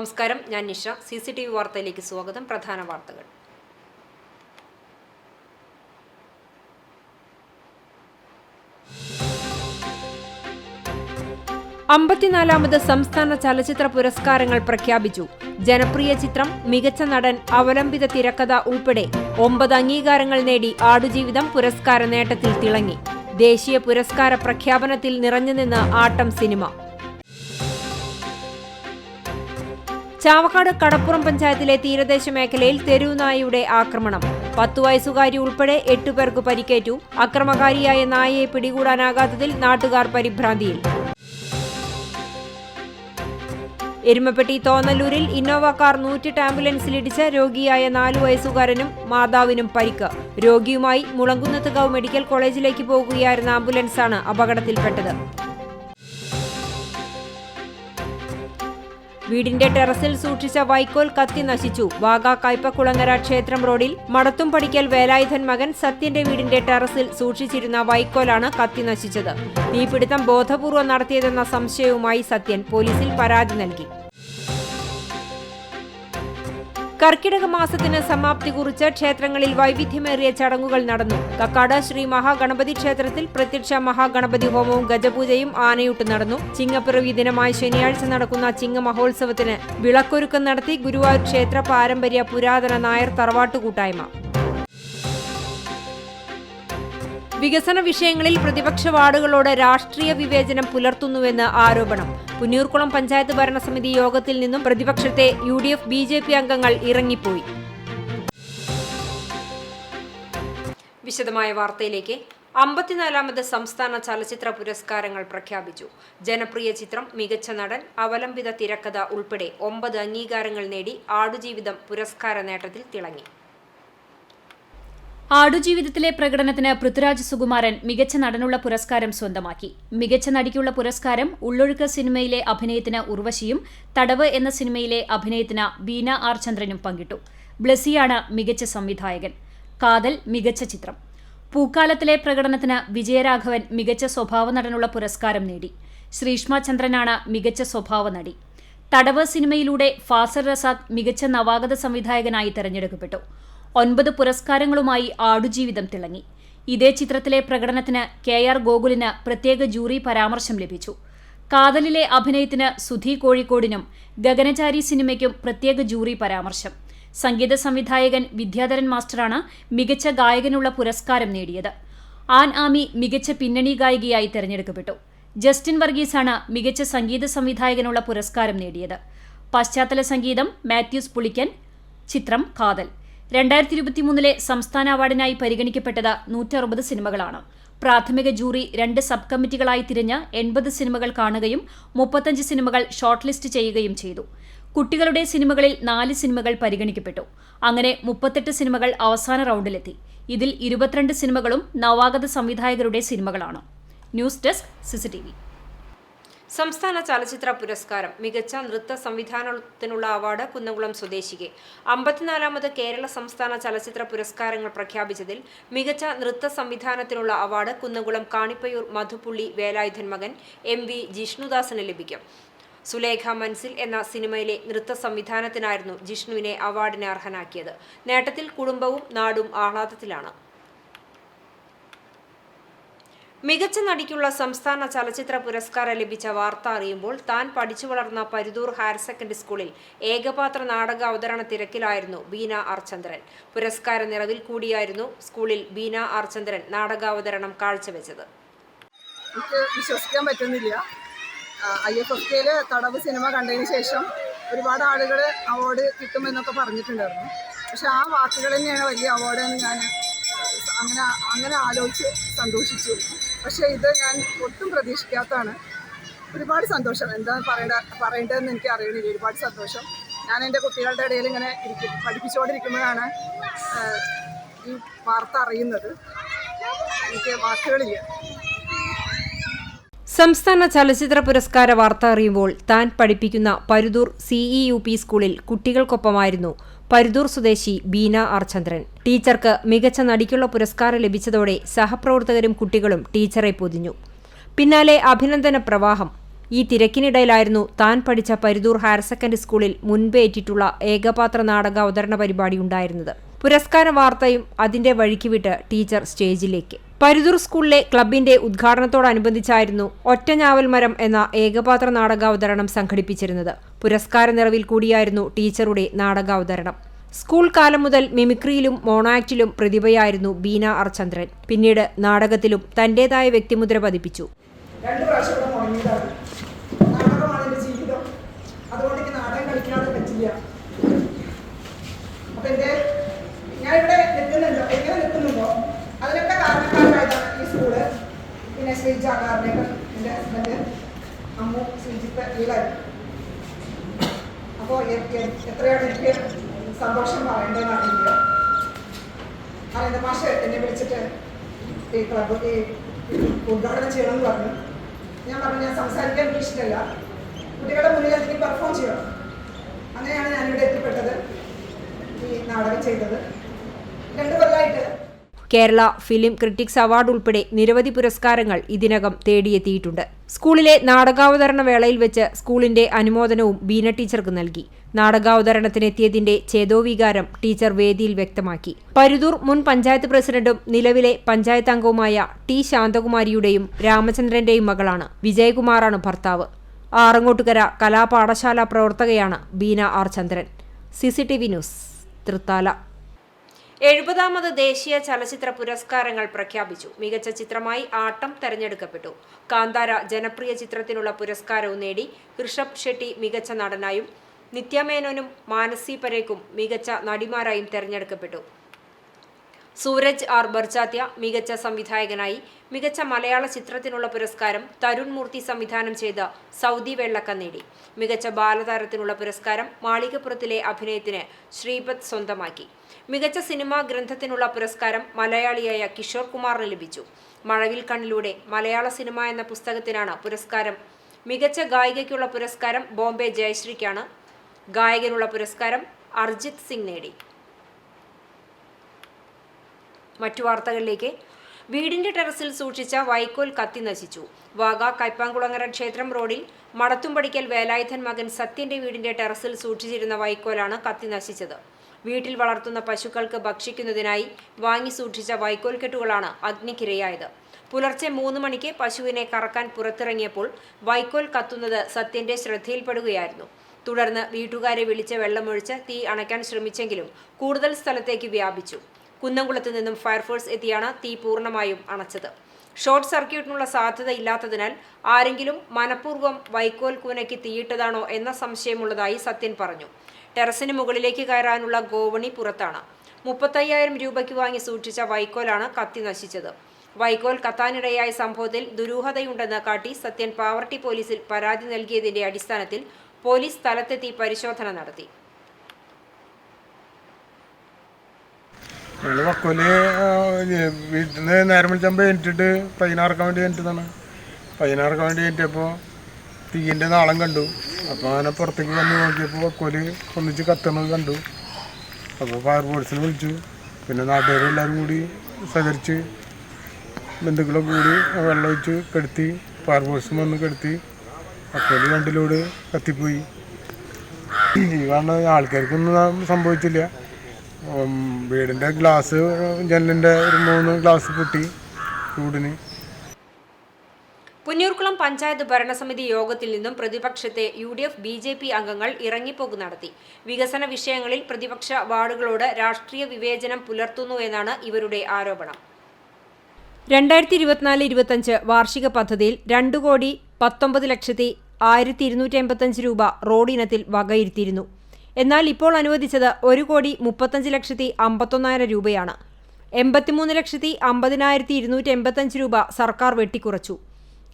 നമസ്കാരം, ഞാൻ നിഷ. CCTV വാർത്തയിലേക്ക് സ്വാഗതം. പ്രധാന വാർത്തകൾ. അമ്പത്തിനാലാമത് സംസ്ഥാന ചലച്ചിത്ര പുരസ്കാരങ്ങൾ പ്രഖ്യാപിച്ചു. ജനപ്രിയ ചിത്രം, മികച്ച നടൻ, അവലംബിത തിരക്കഥ ഉൾപ്പെടെ 9 അംഗീകാരങ്ങൾ നേടി ആടുജീവിതം പുരസ്കാര നേട്ടത്തിൽ തിളങ്ങി. ദേശീയ പുരസ്കാര പ്രഖ്യാപനത്തിൽ നിറഞ്ഞുനിന്ന് ആട്ടം സിനിമ. ചാവക്കാട് കടപ്പുറം പഞ്ചായത്തിലെ തീരദേശ മേഖലയിൽ തെരുവുനായയുടെ ആക്രമണം. 10 വയസ്സുകാരി ഉൾപ്പെടെ 8 പേർക്ക് പരിക്കേറ്റു. അക്രമകാരിയായ നായയെ പിടികൂടാനാകാത്തതിൽ നാട്ടുകാർ പരിഭ്രാന്തിയിൽ. എരുമപ്പെട്ടി തോന്നല്ലൂരിൽ ഇന്നോവ കാർ 108 ആംബുലൻസിലിടിച്ച് രോഗിയായ 4 വയസ്സുകാരനും മാതാവിനും പരിക്ക്. രോഗിയുമായി മുളങ്കുന്നത്ത് ഗവ് മെഡിക്കൽ കോളേജിലേക്ക് പോകുകയായിരുന്ന ആംബുലൻസാണ് അപകടത്തിൽപ്പെട്ടത്. വീടിന്റെ ടെറസിൽ സൂക്ഷിച്ച വൈക്കോൽ കത്തി നശിച്ചു. വാഗ കയ്പക്കുളങ്ങര ക്ഷേത്രം റോഡിൽ മടത്തുംപടിക്കൽ വേലായുധൻ മകൻ സത്യന്റെ വീടിന്റെ ടെറസിൽ സൂക്ഷിച്ചിരുന്ന വൈക്കോലാണ് കത്തി നശിച്ചത്. തീപിടുത്തം ബോധപൂർവ്വം നടത്തിയതെന്ന സംശയവുമായി സത്യൻ പോലീസിൽ പരാതി നൽകി. കർക്കിടക മാസത്തിന് സമാപ്തി കുറിച്ച് ക്ഷേത്രങ്ങളിൽ വൈവിധ്യമേറിയ ചടങ്ങുകൾ നടന്നു. കക്കാട് ശ്രീ മഹാഗണപതി ക്ഷേത്രത്തിൽ പ്രത്യക്ഷ മഹാഗണപതി ഹോമവും ഗജപൂജയും ആനയൂട്ട് നടന്നു. ചിങ്ങപ്പിറവി ദിനമായ ശനിയാഴ്ച നടക്കുന്ന ചിങ്ങ മഹോത്സവത്തിന് വിളക്കൊരുക്കം നടത്തി ഗുരുവായൂർ ക്ഷേത്ര പാരമ്പര്യ പുരാതന നായർ തറവാട്ടുകൂട്ടായ്മ. വികസന വിഷയങ്ങളിൽ പ്രതിപക്ഷ വാർഡുകളോട് രാഷ്ട്രീയ വിവേചനം പുലർത്തുന്നുവെന്ന് ആരോപണം. പുന്നൂർക്കുളം പഞ്ചായത്ത് ഭരണസമിതി യോഗത്തിൽ നിന്നും പ്രതിപക്ഷത്തെ UDF BJP അംഗങ്ങൾ ഇറങ്ങിപ്പോയി. വിശദമായ വാർത്തയിലേക്ക്. 54ാമത് സംസ്ഥാന ചലച്ചിത്ര പുരസ്കാരങ്ങൾ പ്രഖ്യാപിച്ചു. ജനപ്രിയ ചിത്രം, മികച്ച നടൻ, അവലംബിത തിരക്കഥ ഉൾപ്പെടെ 9 അംഗീകാരങ്ങൾ നേടി ആടുജീവിതം പുരസ്കാര നേട്ടത്തിൽ തിളങ്ങി. ആടുജീവിതത്തിലെ പ്രകടനത്തിന് പൃഥ്വിരാജ് സുകുമാരൻ മികച്ച നടനുള്ള പുരസ്കാരം സ്വന്തമാക്കി. മികച്ച നടിക്കുള്ള പുരസ്കാരം ഉള്ളൊഴുക്ക് സിനിമയിലെ അഭിനയത്തിന് ഉർവശിയും തടവ് എന്ന സിനിമയിലെ അഭിനയത്തിന് ബീന ആർ ചന്ദ്രനും പങ്കിട്ടു. ബ്ലസ്സിയാണ് മികച്ച സംവിധായകൻ. കാതൽ മികച്ച ചിത്രം. പൂക്കാലത്തിലെ പ്രകടനത്തിന് വിജയരാഘവൻ മികച്ച സ്വഭാവ നടനുള്ള പുരസ്കാരം നേടി. ശ്രീഷ്മ ചന്ദ്രനാണ് മികച്ച സ്വഭാവ നടി. തടവ് സിനിമയിലൂടെ ഫാസർ റസാഖ് മികച്ച നവാഗത സംവിധായകനായി തെരഞ്ഞെടുക്കപ്പെട്ടു. 9 പുരസ്കാരങ്ങളുമായി ആടുജീവിതം തിളങ്ങി. ഇതേ ചിത്രത്തിലെ പ്രകടനത്തിന് KR ഗോകുലിന് പ്രത്യേക ജൂറി പരാമർശം ലഭിച്ചു. കാതലിലെ അഭിനയത്തിന് സുധി കോഴിക്കോടിനും ഗഗനചാരി സിനിമയ്ക്കും പ്രത്യേക ജൂറി പരാമർശം. സംഗീത സംവിധായകൻ വിദ്യാധരൻ മാസ്റ്ററാണ് മികച്ച ഗായകനുള്ള പുരസ്കാരം നേടിയത്. ആൻ ആമി മികച്ച പിന്നണി ഗായികയായി തെരഞ്ഞെടുക്കപ്പെട്ടു. ജസ്റ്റിൻ വർഗീസാണ് മികച്ച സംഗീത സംവിധായകനുള്ള പുരസ്കാരം നേടിയത്. പശ്ചാത്തല സംഗീതം മാത്യൂസ് പുളിക്കൻ. ചിത്രം കാതൽ. 2023 സംസ്ഥാന അവാർഡിനായി പരിഗണിക്കപ്പെട്ടത് 160 സിനിമകളാണ്. പ്രാഥമിക ജൂറി 2 സബ് കമ്മിറ്റികളായി തിരിഞ്ഞ് 80 സിനിമകൾ കാണുകയും 35 സിനിമകൾ ഷോർട്ട് ലിസ്റ്റ് ചെയ്യുകയും ചെയ്തു. കുട്ടികളുടെ സിനിമകളിൽ 4 സിനിമകൾ പരിഗണിക്കപ്പെട്ടു. അങ്ങനെ 38 സിനിമകൾ അവസാന റൗണ്ടിലെത്തി. ഇതിൽ 22 സിനിമകളും നവാഗത സംവിധായകരുടെ സിനിമകളാണ്. News desk CCTV. സംസ്ഥാന ചലച്ചിത്ര പുരസ്കാരം, മികച്ച നൃത്ത സംവിധാനത്തിനുള്ള അവാർഡ് കുന്നംകുളം സ്വദേശിക്ക്. 54ാമത് കേരള സംസ്ഥാന ചലച്ചിത്ര പുരസ്കാരങ്ങൾ പ്രഖ്യാപിച്ചതിൽ മികച്ച നൃത്ത സംവിധാനത്തിനുള്ള അവാർഡ് കുന്നംകുളം കാണിപ്പയൂർ മധുപുള്ളി വേലായുധൻ മകൻ MV ജിഷ്ണുദാസിന് ലഭിക്കും. സുലേഖ മൻസിൽ എന്ന സിനിമയിലെ നൃത്ത സംവിധാനത്തിനായിരുന്നു ജിഷ്ണുവിനെ അവാർഡിന് അർഹനാക്കിയത്. നേട്ടത്തിൽ കുടുംബവും നാടും ആഹ്ലാദത്തിലാണ്. മികച്ച നടിക്കുള്ള സംസ്ഥാന ചലച്ചിത്ര പുരസ്കാരം ലഭിച്ച വാർത്ത അറിയുമ്പോൾ താൻ പഠിച്ചു വളർന്ന പരുതൂർ ഹയർ സെക്കൻഡറി സ്കൂളിൽ ഏകപാത്ര നാടക അവതരണ തിരക്കിലായിരുന്നു ബീന ആർ ചന്ദ്രൻ. പുരസ്കാര നിറവിൽ കൂടിയായിരുന്നു സ്കൂളിൽ ബീന ആർ ചന്ദ്രൻ നാടകാവതരണം കാഴ്ചവെച്ചത്. എനിക്ക് വിശ്വസിക്കാൻ പറ്റുന്നില്ല. IFFK തടവ് സിനിമ കണ്ടതിന് ശേഷം ഒരുപാട് ആളുകൾ അവാർഡ് കിട്ടുമെന്നൊക്കെ പറഞ്ഞിട്ടുണ്ടായിരുന്നു. പക്ഷെ ആ വാക്കുകൾ തന്നെയാണ് വലിയ അവാർഡെന്ന് ഞാൻ അങ്ങനെ ആലോചിച്ച് സന്തോഷിച്ചു. പക്ഷേ ഇത് ഞാൻ ഒട്ടും പ്രതീക്ഷിക്കാത്തതാണ്. ഒരുപാട് സന്തോഷം. എന്താ പറയേണ്ടതെന്ന് എനിക്ക് അറിയണില്ല. ഒരുപാട് സന്തോഷം. ഞാൻ എൻ്റെ കുട്ടികളുടെ ഇടയിൽ ഇങ്ങനെ പഠിപ്പിച്ചുകൊണ്ടിരിക്കുമ്പോഴാണ് ഈ വാർത്ത അറിയുന്നത്. എനിക്ക് വാക്കുകളില്ല. സംസ്ഥാന ചലച്ചിത്ര പുരസ്കാര വാർത്ത അറിയുമ്പോൾ താൻ പഠിപ്പിക്കുന്ന പരുതൂർ CEUP സ്കൂളിൽ കുട്ടികൾക്കൊപ്പമായിരുന്നു പരുതൂർ സ്വദേശി ബീന ആർ ചന്ദ്രൻ. ടീച്ചർക്ക് മികച്ച നടിക്കുള്ള പുരസ്കാരം ലഭിച്ചതോടെ സഹപ്രവർത്തകരും കുട്ടികളും ടീച്ചറെ പൊതിഞ്ഞു. പിന്നാലെ അഭിനന്ദന പ്രവാഹം. ഈ തിരക്കിനിടയിലായിരുന്നു താൻ പഠിച്ച പരുതൂർ ഹയർ സെക്കൻഡറി സ്കൂളിൽ മുൻപേറ്റിട്ടുള്ള ഏകപാത്ര നാടക അവതരണ പരിപാടി ഉണ്ടായിരുന്നത്. പുരസ്കാര വാർത്തയും അതിന്റെ വഴിക്ക് വിട്ട് ടീച്ചർ സ്റ്റേജിലേക്ക്. പരുതൂർ സ്കൂളിലെ ക്ലബിന്റെ ഉദ്ഘാടനത്തോടനുബന്ധിച്ചായിരുന്നു ഒറ്റഞ്ഞാവൽ മരം എന്ന ഏകപാത്ര നാടകാവതരണം സംഘടിപ്പിച്ചിരുന്നത്. പുരസ്കാര നിറവിൽ കൂടിയായിരുന്നു ടീച്ചറുടെ നാടകാവതരണം. സ്കൂൾ കാലം മുതൽ മിമിക്രിയിലും മോണോആക്ടിലും പ്രതിഭയായിരുന്നു ബീന ആർ ചന്ദ്രൻ. പിന്നീട് നാടകത്തിലും തന്റേതായ വ്യക്തിമുദ്ര പതിപ്പിച്ചു. 2 പ്രാവശ്യം ഇവിടെ മുടങ്ങിയതാണ്. നാടകമാണ് എൻ്റെ ജീവിതം. അതുകൊണ്ട് എനിക്ക് നാടകം കളിക്കാതെ പറ്റില്ല. അപ്പം ഞാൻ ഇവിടെ നിൽക്കുന്നുണ്ടോ, എങ്ങനെ നിൽക്കുന്നുണ്ടോ അതിനൊക്കെ കാരണക്കാരായതാണ് ഈ സ്കൂള്. പിന്നെ ശ്രീജ കാരണേക്കർ, എൻ്റെ ഹസ്ബൻഡ് അമ്മു ശ്രീജിത്ത് വീലായിരുന്നു. അപ്പോൾ എത്രയാണ് എനിക്ക് സന്തോഷം പറയേണ്ടതെന്ന് അറിയില്ല. അനന്ത മാഷ് എന്നെ വിളിച്ചിട്ട് ഈ ക്ലബ് ഉദ്ഘാടനം ചെയ്യണമെന്ന് പറഞ്ഞു. ഞാൻ പറഞ്ഞു ഞാൻ സംസാരിക്കാൻ എനിക്ക് ഇഷ്ടമല്ല, കുട്ടികളുടെ മുന്നിൽ എനിക്ക് പെർഫോം ചെയ്യണം. അങ്ങനെയാണ് ഞാനിവിടെ എത്തിപ്പെട്ടത്, ഈ നാടകം ചെയ്തത്. 2 കൊല്ലമായിട്ട് കേരള ഫിലിം ക്രിറ്റിക്സ് അവാർഡ് ഉൾപ്പെടെ നിരവധി പുരസ്കാരങ്ങൾ ഇതിനകം തേടിയെത്തിയിട്ടുണ്ട്. സ്കൂളിലെ നാടകാവതരണ വേളയിൽ വെച്ച് സ്കൂളിന്റെ അനുമോദനവും ബീന ടീച്ചർക്ക് നൽകി. നാടകാവതരണത്തിനെത്തിയതിന്റെ ചേതോവികാരം ടീച്ചർ വേദിയിൽ വ്യക്തമാക്കി. പരുതൂർ മുൻ പഞ്ചായത്ത് പ്രസിഡന്റും നിലവിലെ പഞ്ചായത്ത് അംഗവുമായ ടി ശാന്തകുമാരിയുടെയും രാമചന്ദ്രന്റെയും മകളാണ്. വിജയകുമാറാണ് ഭർത്താവ്. ആറങ്ങോട്ടുകര കലാപാഠശാല പ്രവർത്തകയാണ് Beena R Chandran. CCTV news, Thrithala. 70ാമത് ദേശീയ ചലച്ചിത്ര പുരസ്കാരങ്ങൾ പ്രഖ്യാപിച്ചു. മികച്ച ചിത്രമായി ആട്ടം തെരഞ്ഞെടുക്കപ്പെട്ടു. കാന്താര ജനപ്രിയ ചിത്രത്തിനുള്ള പുരസ്കാരവും നേടി. ഋഷഭ് ഷെട്ടി മികച്ച നടനായും നിത്യമേനോനും മാനസി പരേഖും മികച്ച നടിമാരായും തെരഞ്ഞെടുക്കപ്പെട്ടു. സൂരജ് ആർ ബർജാത്യ മികച്ച സംവിധായകനായി. മികച്ച മലയാള ചിത്രത്തിനുള്ള പുരസ്കാരം തരുൺ മൂർത്തി സംവിധാനം ചെയ്ത സൗദി വെള്ളക്ക നേടി. മികച്ച ബാലതാരത്തിനുള്ള പുരസ്കാരം മാളികപ്പുറത്തിലെ അഭിനയത്തിന് ശ്രീപദ് സ്വന്തമാക്കി. മികച്ച സിനിമാ ഗ്രന്ഥത്തിനുള്ള പുരസ്കാരം മലയാളിയായ കിഷോർ കുമാറിന് ലഭിച്ചു. മഴവിൽ കണ്ണിലൂടെ മലയാള സിനിമ എന്ന പുസ്തകത്തിനാണ് പുരസ്കാരം. മികച്ച ഗായികയ്ക്കുള്ള പുരസ്കാരം ബോംബെ ജയശ്രീക്കാണ്. ഗായകനുള്ള പുരസ്കാരം അർജിത് സിംഗ് നേടി. മറ്റു വാർത്തകളിലേക്ക്. വീടിന്റെ ടെറസിൽ സൂക്ഷിച്ച വൈക്കോൽ കത്തി നശിച്ചു. വാഗ കൈപ്പാങ്കുളങ്ങര ക്ഷേത്രം റോഡിൽ മടത്തുംപടിക്കൽ വേലായുധൻ മകൻ സത്യന്റെ വീടിന്റെ ടെറസിൽ സൂക്ഷിച്ചിരുന്ന വൈക്കോലാണ് കത്തി നശിച്ചത്. വീട്ടിൽ വളർത്തുന്ന പശുക്കൾക്ക് ഭക്ഷിക്കുന്നതിനായി വാങ്ങി സൂക്ഷിച്ച വൈക്കോൽ കെട്ടുകളാണ് അഗ്നിക്കിരയായത്. പുലർച്ചെ 3 മണിക്ക് പശുവിനെ കറക്കാൻ പുറത്തിറങ്ങിയപ്പോൾ വൈക്കോൽ കത്തുന്നത് സത്യന്റെ ശ്രദ്ധയിൽപ്പെടുകയായിരുന്നു. തുടർന്ന് വീട്ടുകാരെ വിളിച്ച് വെള്ളമൊഴിച്ച് തീ അണയ്ക്കാൻ ശ്രമിച്ചെങ്കിലും കൂടുതൽ സ്ഥലത്തേക്ക് വ്യാപിച്ചു. കുന്നംകുളത്ത് നിന്നും ഫയർഫോഴ്സ് എത്തിയാണ് തീ പൂർണ്ണമായും അണച്ചത്. ഷോർട്ട് സർക്യൂട്ടിനുള്ള സാധ്യത ഇല്ലാത്തതിനാൽ ആരെങ്കിലും മനഃപൂർവ്വം വൈക്കോൽ കൂനയ്ക്ക് തീയിട്ടതാണോ എന്ന സംശയമുള്ളതായി സത്യൻ പറഞ്ഞു. ടെറസിന് മുകളിലേക്ക് കയറാനുള്ള ഗോവണി പുറത്താണ്. 35,000 രൂപയ്ക്ക് വാങ്ങി സൂക്ഷിച്ച വൈക്കോലാണ് കത്തി നശിച്ചത്. വൈക്കോൽ കത്താനിടയായ സംഭവത്തിൽ ദുരൂഹതയുണ്ടെന്ന് കാട്ടി സത്യൻ പാവർട്ടി പോലീസിൽ പരാതി നൽകിയതിന്റെ അടിസ്ഥാനത്തിൽ പോലീസ് സ്ഥലത്തെത്തി പരിശോധന നടത്തി. വക്കോല് വീട്ടിൽ നിന്ന് നേരം വിളിച്ചപ്പോൾ എനിട്ടിട്ട് പൈനാർക്കാൻ വേണ്ടി എനിട്ടതാണ്. പൈനാർക്കാൻ വേണ്ടി എനിറ്റപ്പോൾ തീയിൻ്റെ നാളം കണ്ടു. അപ്പോൾ അങ്ങനെ പുറത്തേക്ക് വന്ന് നോക്കിയപ്പോൾ വക്കോല് ഒന്നിച്ച് കത്തണത് കണ്ടു. അപ്പോൾ ഫയർഫോഴ്സിനെ വിളിച്ചു. പിന്നെ നാട്ടുകാരെല്ലാവരും കൂടി സഹകരിച്ച് ബന്ധുക്കളൊക്കെ കൂടി വെള്ളമൊഴിച്ച് കെടുത്തി. ഫയർഫോഴ്സും വന്ന് കെടുത്തി. വക്കോല് 2 ലോഡ് കത്തിപ്പോയി. ഈ കാരണം ആൾക്കാർക്കൊന്നും സംഭവിച്ചില്ല. വീടിൻ്റെ ഗ്ലാസ് ജനലിൻ്റെ 3 ഗ്ലാസ് പൊട്ടി ചൂടിന്. പുന്നൂർകുളം പഞ്ചായത്ത് ഭരണസമിതി യോഗത്തിൽ നിന്നും പ്രതിപക്ഷത്തെ UDF BJP അംഗങ്ങൾ ഇറങ്ങിപ്പോക്ക് നടത്തി. വികസന വിഷയങ്ങളിൽ പ്രതിപക്ഷ വാർഡുകളോട് രാഷ്ട്രീയ വിവേചനം പുലർത്തുന്നു എന്നാണ് ഇവരുടെ ആരോപണം. 2024-25 വാർഷിക പദ്ധതിയിൽ 2,19,01,285 രൂപ റോഡിനത്തിൽ വകയിരുത്തിയിരുന്നു. എന്നാൽ ഇപ്പോൾ അനുവദിച്ചത് 1,35,51,000 രൂപയാണ്. 83,50,285 രൂപ സർക്കാർ വെട്ടിക്കുറച്ചു.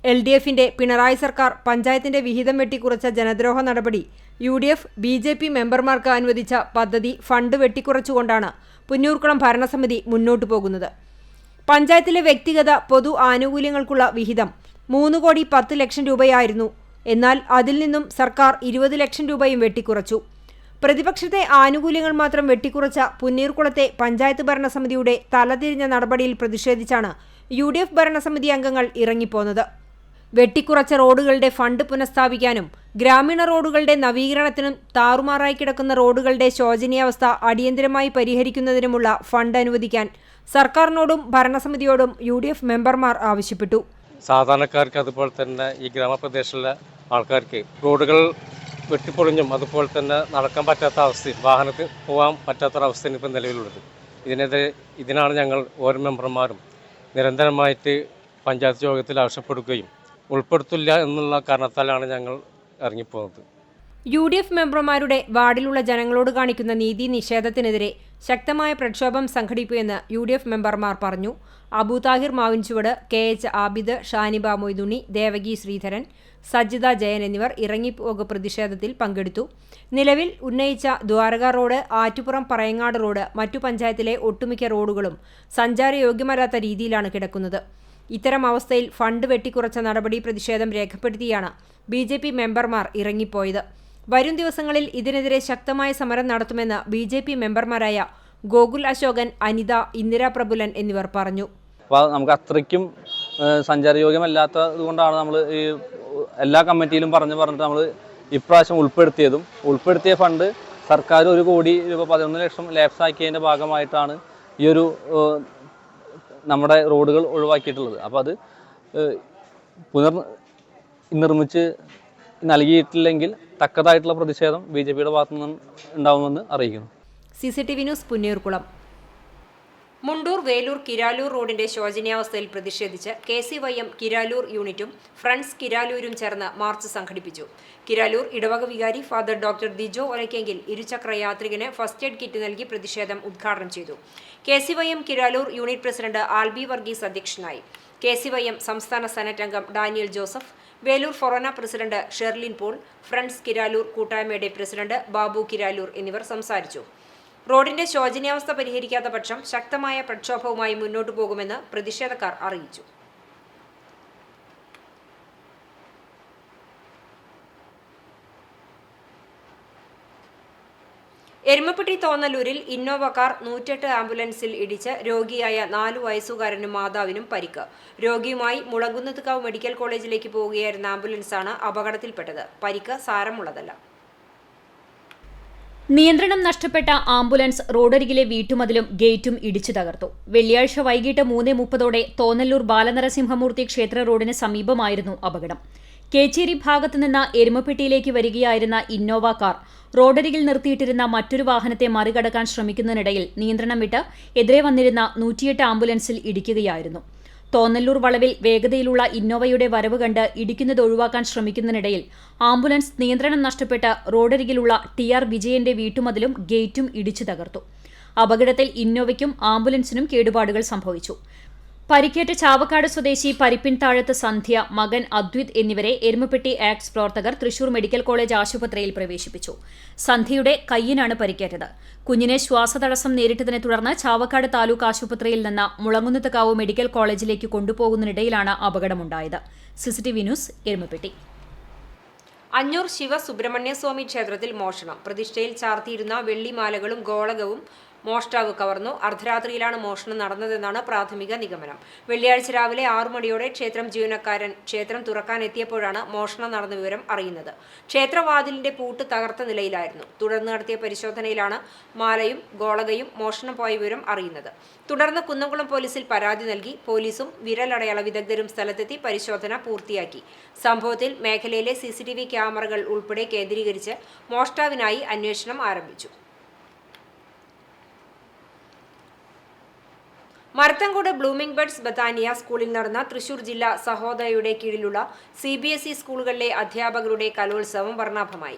LDFന്റെ പിണറായി സർക്കാർ പഞ്ചായത്തിന്റെ വിഹിതം വെട്ടിക്കുറച്ച ജനദ്രോഹ നടപടി UDF BJP മെമ്പർമാർക്ക് അനുവദിച്ച പദ്ധതി ഫണ്ട് വെട്ടിക്കുറച്ചുകൊണ്ടാണ് പുന്നൂർകുളം ഭരണസമിതി മുന്നോട്ടു പോകുന്നത്. പഞ്ചായത്തിലെ വ്യക്തിഗത പൊതു ആനുകൂല്യങ്ങൾക്കുള്ള വിഹിതം 3,10,00,000 രൂപയായിരുന്നു. എന്നാൽ അതിൽ നിന്നും സർക്കാർ 20 ലക്ഷം രൂപയും വെട്ടിക്കുറച്ചു. പ്രതിപക്ഷത്തെ ആനുകൂല്യങ്ങൾ മാത്രം വെട്ടിക്കുറച്ച പുന്നൂർകുളത്തെ പഞ്ചായത്ത് ഭരണസമിതിയുടെ തലതിരിഞ്ഞ നടപടിയിൽ പ്രതിഷേധിച്ചാണ് UDF ഭരണസമിതി അംഗങ്ങൾ ഇറങ്ങിപ്പോന്നത്. വെട്ടിക്കുറച്ച റോഡുകളുടെ ഫണ്ട് പുനഃസ്ഥാപിക്കാനും ഗ്രാമീണ റോഡുകളുടെ നവീകരണത്തിനും താറുമാറായി കിടക്കുന്ന റോഡുകളുടെ ശോചനീയാവസ്ഥ അടിയന്തരമായി പരിഹരിക്കുന്നതിനുമുള്ള ഫണ്ട് അനുവദിക്കാൻ സർക്കാരിനോടും ഭരണസമിതിയോടും UDF മെമ്പർമാർ ആവശ്യപ്പെട്ടു. സാധാരണക്കാർക്ക് അതുപോലെ തന്നെ ഈ ഗ്രാമപ്രദേശങ്ങളിലെ ആൾക്കാർക്ക് റോഡുകൾ വെട്ടിപ്പൊളിഞ്ഞും അതുപോലെ തന്നെ നടക്കാൻ പറ്റാത്ത അവസ്ഥയും വാഹനത്തിൽ പോകാൻ പറ്റാത്തൊരവസ്ഥയാണ് ഇപ്പോൾ നിലവിലുള്ളത്. ഇതിനാണ് ഞങ്ങൾ ഓരോ മെമ്പർമാരും നിരന്തരമായിട്ട് പഞ്ചായത്ത് യോഗത്തിൽ ആവശ്യപ്പെടുകയും ഉൾപ്പെടുത്തില്ല എന്നുള്ള കാരണത്താലാണ് ഞങ്ങൾ ഇറങ്ങിപ്പോകുന്നത്. UDF മെമ്പർമാരുടെ വാർഡിലുള്ള ജനങ്ങളോട് കാണിക്കുന്ന നീതി നിഷേധത്തിനെതിരെ ശക്തമായ പ്രക്ഷോഭം സംഘടിപ്പിക്കുമെന്ന് UDF മെമ്പർമാർ പറഞ്ഞു. അബു താഹിർ മാവിൻചുവട്, KH ആബിദ്, ഷാനിബ മൊയ്തുണ്ണി, ദേവകി ശ്രീധരൻ, സജിത ജയൻ എന്നിവർ ഇറങ്ങിപ്പോക പ്രതിഷേധത്തിൽ പങ്കെടുത്തു. നിലവിൽ ഉന്നയിച്ച ദ്വാരക റോഡ്, ആറ്റുപുറം പറയങ്ങാട് റോഡ്, മറ്റു പഞ്ചായത്തിലെ ഒട്ടുമിക്ക റോഡുകളും സഞ്ചാരയോഗ്യമല്ലാത്ത രീതിയിലാണ് കിടക്കുന്നത്. ഇത്തരം അവസ്ഥയിൽ ഫണ്ട് വെട്ടിക്കുറച്ച നടപടി പ്രതിഷേധം രേഖപ്പെടുത്തിയാണ് BJP മെമ്പർമാർ ഇറങ്ങിപ്പോയത്. വരും ദിവസങ്ങളിൽ ഇതിനെതിരെ ശക്തമായ സമരം നടത്തുമെന്ന് BJP മെമ്പർമാരായ ഗോകുൽ അശോകൻ, അനിത, ഇന്ദിര പ്രഭുലൻ എന്നിവർ പറഞ്ഞു. അപ്പോൾ നമുക്ക് അത്രയ്ക്കും സഞ്ചാരയോഗ്യമല്ലാത്തത് കൊണ്ടാണ് നമ്മൾ ഈ എല്ലാ കമ്മിറ്റിയിലും പറഞ്ഞിട്ട് നമ്മൾ ഇപ്രാവശ്യം ഉൾപ്പെടുത്തിയ ഫണ്ട് സർക്കാർ 1 കോടി രൂപ 11 ലക്ഷം ലാപ്സ് ആക്കിയതിൻ്റെ ഭാഗമായിട്ടാണ് ഈ ഒരു നമ്മുടെ റോഡുകൾ ഒഴിവാക്കിയിട്ടുള്ളത്. അപ്പോൾ അത് പുനർനിർമ്മിച്ച് നൽകിയിട്ടില്ലെങ്കിൽ തക്കതായിട്ടുള്ള പ്രതിഷേധം BJPയുടെ ഭാഗത്തു നിന്നും ഉണ്ടാവുമെന്ന് അറിയിക്കുന്നു. CCTV news, Punnayurkulam. മുണ്ടൂർ വേലൂർ കിരാലൂർ റോഡിന്റെ ശോചനീയാവസ്ഥയിൽ പ്രതിഷേധിച്ച് KCYM കിരാലൂർ യൂണിറ്റും ഫ്രണ്ട്സ് കിരാലൂരും ചേർന്ന് മാർച്ച് സംഘടിപ്പിച്ചു. കിരാലൂർ ഇടവക വികാരി ഫാദർ ഡോക്ടർ ദിജോ ഒലക്കെങ്കിൽ ഇരുചക്ര യാത്രികന് ഫസ്റ്റ് എയ്ഡ് കിറ്റ് നൽകി പ്രതിഷേധം ഉദ്ഘാടനം ചെയ്തു. KCYM Kiralur unit president Alby Varghese അധ്യക്ഷനായി. KCYM സംസ്ഥാന സെനറ്റ് അംഗം Daniel Joseph, Velur forane president Sherlin Paul, friends Kiralur കൂട്ടായ്മയുടെ പ്രസിഡന്റ് ബാബു കിരാലൂർ എന്നിവർ സംസാരിച്ചു. റോഡിന്റെ ശോചനീയാവസ്ഥ പരിഹരിക്കാത്ത പക്ഷം ശക്തമായ പ്രക്ഷോഭവുമായി മുന്നോട്ടു പോകുമെന്ന് പ്രതിഷേധക്കാർ അറിയിച്ചു. എരുമപ്പെട്ടി തോന്നലൂരിൽ ഇന്നോവ കാർ 108 ആംബുലൻസിൽ ഇടിച്ച് രോഗിയായ 4 വയസ്സുകാരനും മാതാവിനും പരിക്ക്. രോഗിയുമായി മുളങ്കുന്നത്തുകാവ് മെഡിക്കൽ കോളേജിലേക്ക് പോവുകയായിരുന്ന ആംബുലൻസാണ് അപകടത്തിൽപ്പെട്ടത്. പരിക്ക് സാരമുള്ളതല്ല. നിയന്ത്രണം നഷ്ടപ്പെട്ട ആംബുലൻസ് റോഡരികിലെ വീട്ടുമതിലും ഗേറ്റും ഇടിച്ചു തകർത്തു. വെള്ളിയാഴ്ച വൈകിട്ട് 3:30 തോന്നല്ലൂർ ബാലനരസിംഹമൂർത്തി ക്ഷേത്ര റോഡിന് സമീപമായിരുന്നു അപകടം. കേച്ചേരി ഭാഗത്തുനിന്ന് എരുമപ്പെട്ടിയിലേക്ക് വരികയായിരുന്ന ഇന്നോവ കാർ റോഡരികിൽ നിർത്തിയിട്ടിരുന്ന മറ്റൊരു വാഹനത്തെ മറികടക്കാൻ ശ്രമിക്കുന്നതിനിടയിൽ നിയന്ത്രണം വിട്ട് എതിരെ വന്നിരുന്ന 108 ആംബുലൻസിൽ ഇടിക്കുകയായിരുന്നു. തോന്നല്ലൂർ വളവിൽ വേഗതയിലുള്ള ഇന്നോവയുടെ വരവ് കണ്ട് ഇടിക്കുന്നത് ഒഴിവാക്കാൻ ശ്രമിക്കുന്നതിനിടയിൽ ആംബുലൻസ് നിയന്ത്രണം നഷ്ടപ്പെട്ട് റോഡരികിലുള്ള TR വിജയന്റെ വീട്ടുമതിലും ഗേറ്റും ഇടിച്ചു തകർത്തു. അപകടത്തിൽ ഇന്നോവയ്ക്കും ആംബുലൻസിനും കേടുപാടുകൾ സംഭവിച്ചു. പരിക്കേറ്റ ചാവക്കാട് സ്വദേശി പരിപ്പിൻ താഴത്ത് സന്ധ്യ, മകൻ അദ്വിത് എന്നിവരെ എരുമപ്പെട്ടി ആക്ട്സ് പ്രവർത്തകർ തൃശൂർ മെഡിക്കൽ കോളേജ് ആശുപത്രിയിൽ പ്രവേശിപ്പിച്ചു. സന്ധ്യയുടെ കയ്യിനാണ് പരിക്കേറ്റത്. കുഞ്ഞിനെ ശ്വാസതടസ്സം നേരിട്ടതിനെ തുടർന്ന് ചാവക്കാട് താലൂക്ക് ആശുപത്രിയിൽ നിന്ന് മുളങ്കുന്നത്തുകാവ് മെഡിക്കൽ കോളേജിലേക്ക് കൊണ്ടുപോകുന്നതിനിടയിലാണ് അപകടമുണ്ടായത്. CCTV news, Erumapetty. അഞ്ഞൂർ ശിവസുബ്രഹ്മണ്യസ്വാമി ക്ഷേത്രത്തിൽ മോഷണം. പ്രതിഷ്ഠയിൽ ചാർത്തിയിരുന്ന വെള്ളിമാലകളും ഗോളകവും മോഷ്ടാവ് കവർന്നു. അർദ്ധരാത്രിയിലാണ് മോഷണം നടന്നതെന്നാണ് പ്രാഥമിക നിഗമനം. വെള്ളിയാഴ്ച രാവിലെ 6 മണിയോടെ ക്ഷേത്രം ജീവനക്കാരൻ ക്ഷേത്രം തുറക്കാനെത്തിയപ്പോഴാണ് മോഷണം നടന്ന വിവരം അറിയുന്നത്. ക്ഷേത്രവാതിലിന്റെ പൂട്ട് തകർത്ത നിലയിലായിരുന്നു. തുടർന്ന് നടത്തിയ പരിശോധനയിലാണ് മാലയും ഗോളകയും മോഷണം പോയ വിവരം അറിയുന്നത്. തുടർന്ന് കുന്നംകുളം പോലീസിൽ പരാതി നൽകി. പോലീസും വിരലടയാള വിദഗ്ധരും സ്ഥലത്തെത്തി പരിശോധന പൂർത്തിയാക്കി. സംഭവത്തിൽ മേഖലയിലെ CCTV ക്യാമറകൾ ഉൾപ്പെടെ കേന്ദ്രീകരിച്ച് മോഷ്ടാവിനായി അന്വേഷണം ആരംഭിച്ചു. മരത്തങ്കോട് ബ്ലൂമിംഗ് ബഡ്സ് ബത്താനിയ സ്കൂളിൽ നടന്ന തൃശൂർ ജില്ലാ സഹോദയയുടെ കീഴിലുള്ള CBSE സ്കൂളുകളിലെ അധ്യാപകരുടെ കലോത്സവം വർണ്ണാഭമായി.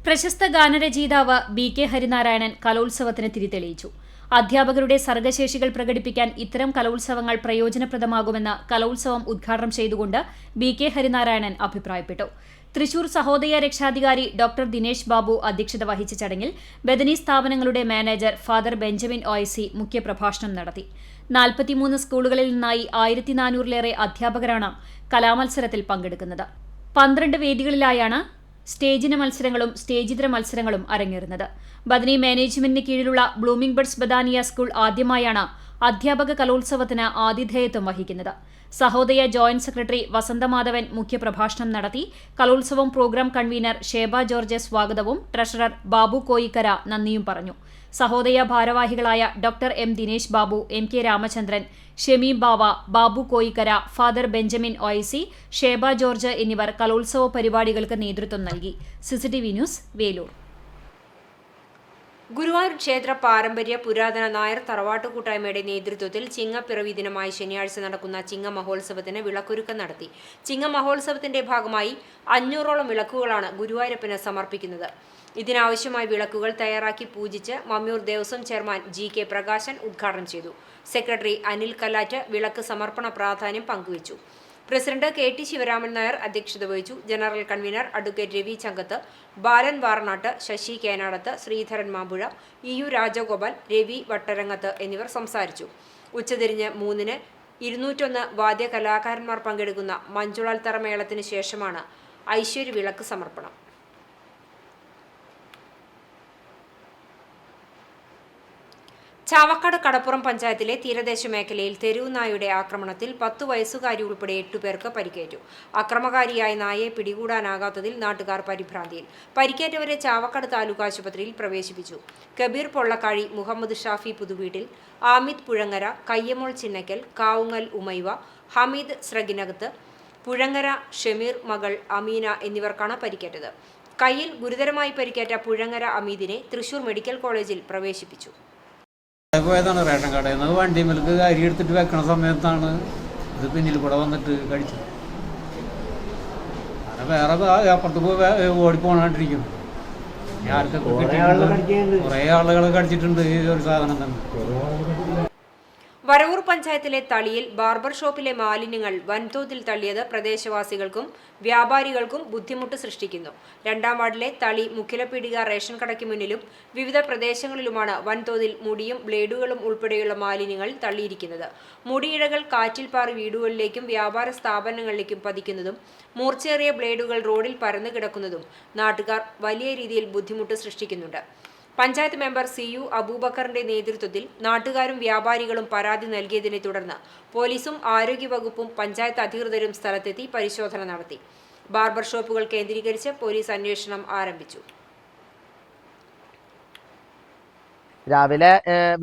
പ്രശസ്ത ഗാനരചയിതാവ് BK ഹരിനാരായണൻ കലോത്സവത്തിന് തിരിതെളിയിച്ചു. അധ്യാപകരുടെ സർഗശേഷികൾ പ്രകടിപ്പിക്കാൻ ഇത്തരം കലോത്സവങ്ങൾ പ്രയോജനപ്രദമാകുമെന്ന് കലോത്സവം ഉദ്ഘാടനം ചെയ്തുകൊണ്ട് BK ഹരിനാരായണൻ അഭിപ്രായപ്പെട്ടു. തൃശൂർ സഹോദയ രക്ഷാധികാരി ഡോക്ടർ ദിനേശ് ബാബു അധ്യക്ഷത വഹിച്ച ചടങ്ങിൽ ബദനി സ്ഥാപനങ്ങളുടെ മാനേജർ ഫാദർ ബെഞ്ചമിൻ OIC മുഖ്യപ്രഭാഷണം നടത്തി. 43 സ്കൂളുകളിൽ നിന്നായി 1400-ലേറെ അധ്യാപകരാണ് കലാമത്സരത്തിൽ പങ്കെടുക്കുന്നത്. 12 വേദികളിലായാണ് സ്റ്റേജിന മത്സരങ്ങളും സ്റ്റേജിതര മത്സരങ്ങളും അരങ്ങേറുന്നത്. ബദനി മാനേജ്മെന്റിന് കീഴിലുള്ള ബ്ലൂമിംഗ് ബഡ്സ് ബദാനിയ സ്കൂൾ ആദ്യമായാണ് അധ്യാപക കലോത്സവത്തിന് ആതിഥേയത്വം വഹിക്കുന്നത്. സഹോദയ ജോയിന്റ് സെക്രട്ടറി വസന്തമാധവൻ മുഖ്യപ്രഭാഷണം നടത്തി. കലോത്സവം പ്രോഗ്രാം കൺവീനർ ഷേബ ജോർജ് സ്വാഗതവും ട്രഷറർ ബാബു കോയിക്കര നന്ദിയും പറഞ്ഞു. സഹോദയ ഭാരവാഹികളായ doctor M Dinesh Babu, M K Ramachandran, Shameem Bava, Babu Koyikkara, father Benjamin Oyasi, Sheba George എന്നിവർ കലോത്സവ പരിപാടികൾക്ക് നേതൃത്വം നൽകി. CCTV news, Velur. ഗുരുവായൂർ ക്ഷേത്ര പാരമ്പര്യ പുരാതന നായർ തറവാട്ടു കൂട്ടായ്മയുടെ നേതൃത്വത്തിൽ ചിങ്ങപ്പിറവി ദിനമായി ശനിയാഴ്ച നടക്കുന്ന ചിങ്ങ മഹോത്സവത്തിന് വിളക്കൊരുക്കം നടത്തി. ചിങ്ങ മഹോത്സവത്തിന്റെ ഭാഗമായി 500ഓളം വിളക്കുകളാണ് ഗുരുവായൂരപ്പന് സമർപ്പിക്കുന്നത്. ഇതിനാവശ്യമായ വിളക്കുകൾ തയ്യാറാക്കി പൂജിച്ച് മമ്മിയൂർ ദേവസ്വം ചെയർമാൻ GK പ്രകാശൻ ഉദ്ഘാടനം ചെയ്തു. സെക്രട്ടറി അനിൽ കല്ലാറ്റ് വിളക്ക് സമർപ്പണ പ്രാധാന്യം പങ്കുവച്ചു. പ്രസിഡന്റ് KT ശിവരാമൻ നായർ അധ്യക്ഷത വഹിച്ചു. General convener advocate Ravi Changath, ബാലൻ വാറനാട്ട്, ശശി കേനാടത്ത്, ശ്രീധരൻ മാമ്പുഴ, EU രാജഗോപാൽ, രവി വട്ടരങ്ങത്ത് എന്നിവർ സംസാരിച്ചു. ഉച്ചതിരിഞ്ഞ് 3-ന് 201 വാദ്യ കലാകാരന്മാർ പങ്കെടുക്കുന്ന മഞ്ചുളാൽത്തറ മേളത്തിന് ശേഷമാണ് ഐശ്വര്യ വിളക്ക് സമർപ്പണം. ചാവക്കാട് കടപ്പുറം പഞ്ചായത്തിലെ തീരദേശ മേഖലയിൽ തെരുവ് നായയുടെ ആക്രമണത്തിൽ 10 വയസ്സുകാരി ഉൾപ്പെടെ 8 പേർക്ക് പരിക്കേറ്റു. അക്രമകാരിയായ നായയെ പിടികൂടാനാകാത്തതിൽ നാട്ടുകാർ പരിഭ്രാന്തിയിൽ. പരിക്കേറ്റവരെ ചാവക്കാട് താലൂക്ക് ആശുപത്രിയിൽ പ്രവേശിപ്പിച്ചു. കബീർ പൊള്ളക്കാഴി, മുഹമ്മദ് ഷാഫി പുതുവീട്ടിൽ, ആമിദ് പുഴങ്ങര, കയ്യമോൾ ചിന്നക്കൽ, കാവുങ്ങൽ ഉമൈവ, ഹമീദ് സ്രഗിനകത്ത്, പുഴങ്ങര ഷമീർ മകൾ അമീന എന്നിവർക്കാണ് പരിക്കേറ്റത്. കയ്യിൽ ഗുരുതരമായി പരിക്കേറ്റ പുഴങ്ങര അമീദിനെ തൃശൂർ മെഡിക്കൽ കോളേജിൽ പ്രവേശിപ്പിച്ചു. പോയതാണ് റേഷൻ കടയിൽ നിന്ന് വണ്ടി മിൽക്ക് അരി എടുത്തിട്ട് വെക്കണ സമയത്താണ് ഇത് പിന്നിൽ കൂടെ വന്നിട്ട് കടിച്ചത്. അങ്ങനെ വേറെ അപ്പുറത്ത് പോയി ഓടിപ്പോണാണ്ടിരിക്കുന്നു. കുറേ ആളുകൾ കടിച്ചിട്ടുണ്ട് ഈ ഒരു സാധനം തന്നെ. വരവൂർ പഞ്ചായത്തിലെ തളിയിൽ ബാർബർ ഷോപ്പിലെ മാലിന്യങ്ങൾ വൻതോതിൽ തള്ളിയത് പ്രദേശവാസികൾക്കും വ്യാപാരികൾക്കും ബുദ്ധിമുട്ട് സൃഷ്ടിക്കുന്നു. 2-ാം വാർഡിലെ തളി മുക്കിലപ്പീടിക റേഷൻ കടയ്ക്ക് മുന്നിലും വിവിധ പ്രദേശങ്ങളിലുമാണ് വൻതോതിൽ മുടിയും ബ്ലേഡുകളും ഉൾപ്പെടെയുള്ള മാലിന്യങ്ങൾ തള്ളിയിരിക്കുന്നത്. മുടിയിഴകൾ കാറ്റിൽ പാറി വീടുകളിലേക്കും വ്യാപാര സ്ഥാപനങ്ങളിലേക്കും പതിക്കുന്നതും മൂർച്ചയേറിയ ബ്ലേഡുകൾ റോഡിൽ പരന്നു കിടക്കുന്നതും നാട്ടുകാർ വലിയ രീതിയിൽ ബുദ്ധിമുട്ട് സൃഷ്ടിക്കുന്നുണ്ട്. പഞ്ചായത്ത് മെമ്പർ CU അബൂബക്കറിന്റെ നേതൃത്വത്തിൽ നാട്ടുകാരും വ്യാപാരികളും പരാതി നൽകിയതിനെ തുടർന്ന് പോലീസും ആരോഗ്യവകുപ്പും പഞ്ചായത്ത് അധികൃതരും സ്ഥലത്തെത്തി പരിശോധന നടത്തി. ബാർബർ ഷോപ്പുകൾ കേന്ദ്രീകരിച്ച് പോലീസ് അന്വേഷണം ആരംഭിച്ചു. രാവിലെ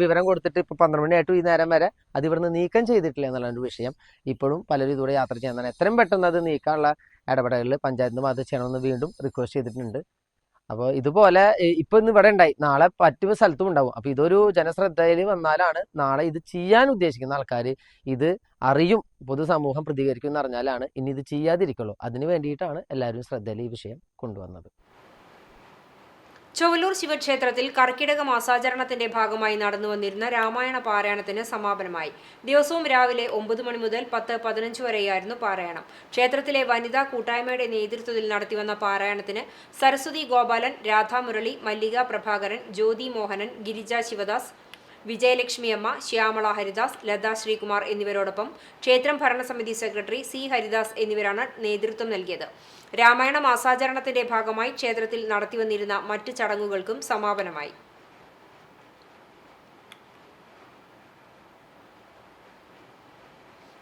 വിവരം കൊടുത്തിട്ട് ഇപ്പോൾ 12 മണിയായിട്ടും ഈ നേരം വരെ അത് ഇവിടുന്ന് നീക്കം ചെയ്തിട്ടില്ല എന്നുള്ളൊരു വിഷയം. ഇപ്പോഴും പലരും ഇതുകൂടെ യാത്ര ചെയ്യുന്നതാണ്. എത്രയും പെട്ടെന്ന് അത് നീക്കാനുള്ള ഇടപെടലുകൾ പഞ്ചായത്തിന് അത് ചെയ്യണമെന്ന് വീണ്ടും റിക്വസ്റ്റ് ചെയ്തിട്ടുണ്ട്. അപ്പോൾ ഇതുപോലെ ഇപ്പൊ ഇന്ന് ഇവിടെ ഉണ്ടായി, നാളെ മറ്റു സ്ഥലത്തും ഉണ്ടാവും. അപ്പൊ ഇതൊരു ജനശ്രദ്ധയിൽ വന്നാലാണ് നാളെ ഇത് ചെയ്യാൻ ഉദ്ദേശിക്കുന്ന ആൾക്കാർ ഇത് അറിയും, പൊതുസമൂഹം പ്രതികരിക്കും എന്ന് അറിഞ്ഞാലാണ് ഇനി ഇത് ചെയ്യാതിരിക്കുള്ളൂ. അതിന് വേണ്ടിയിട്ടാണ് എല്ലാവരും ശ്രദ്ധയിൽ ഈ വിഷയം കൊണ്ടുവന്നത്. ചൊവ്വലൂർ ശിവക്ഷേത്രത്തിൽ കർക്കിടക മാസാചരണത്തിന്റെ ഭാഗമായി നടന്നു വന്നിരുന്ന രാമായണ പാരായണത്തിന് സമാപനമായി. ദിവസവും രാവിലെ 9 മണി മുതൽ 10:15 വരെയായിരുന്നു പാരായണം. ക്ഷേത്രത്തിലെ വനിതാ കൂട്ടായ്മയുടെ നേതൃത്വത്തിൽ നടത്തിവന്ന പാരായണത്തിന് സരസ്വതി ഗോപാലൻ, രാധാമുരളി, മല്ലിക പ്രഭാകരൻ, ജ്യോതി മോഹനൻ, ഗിരിജ ശിവദാസ്, വിജയലക്ഷ്മിയമ്മ, ശ്യാമള ഹരിദാസ്, ലത ശ്രീകുമാർ എന്നിവരോടൊപ്പം ക്ഷേത്രം ഭരണസമിതി സെക്രട്ടറി C ഹരിദാസ് എന്നിവരാണ് നേതൃത്വം നൽകിയത്. രാമായണ മാസാചരണത്തിന്റെ ഭാഗമായി ക്ഷേത്രത്തിൽ നടത്തിവന്നിരുന്ന മറ്റ് ചടങ്ങുകൾക്കും സമാപനമായി.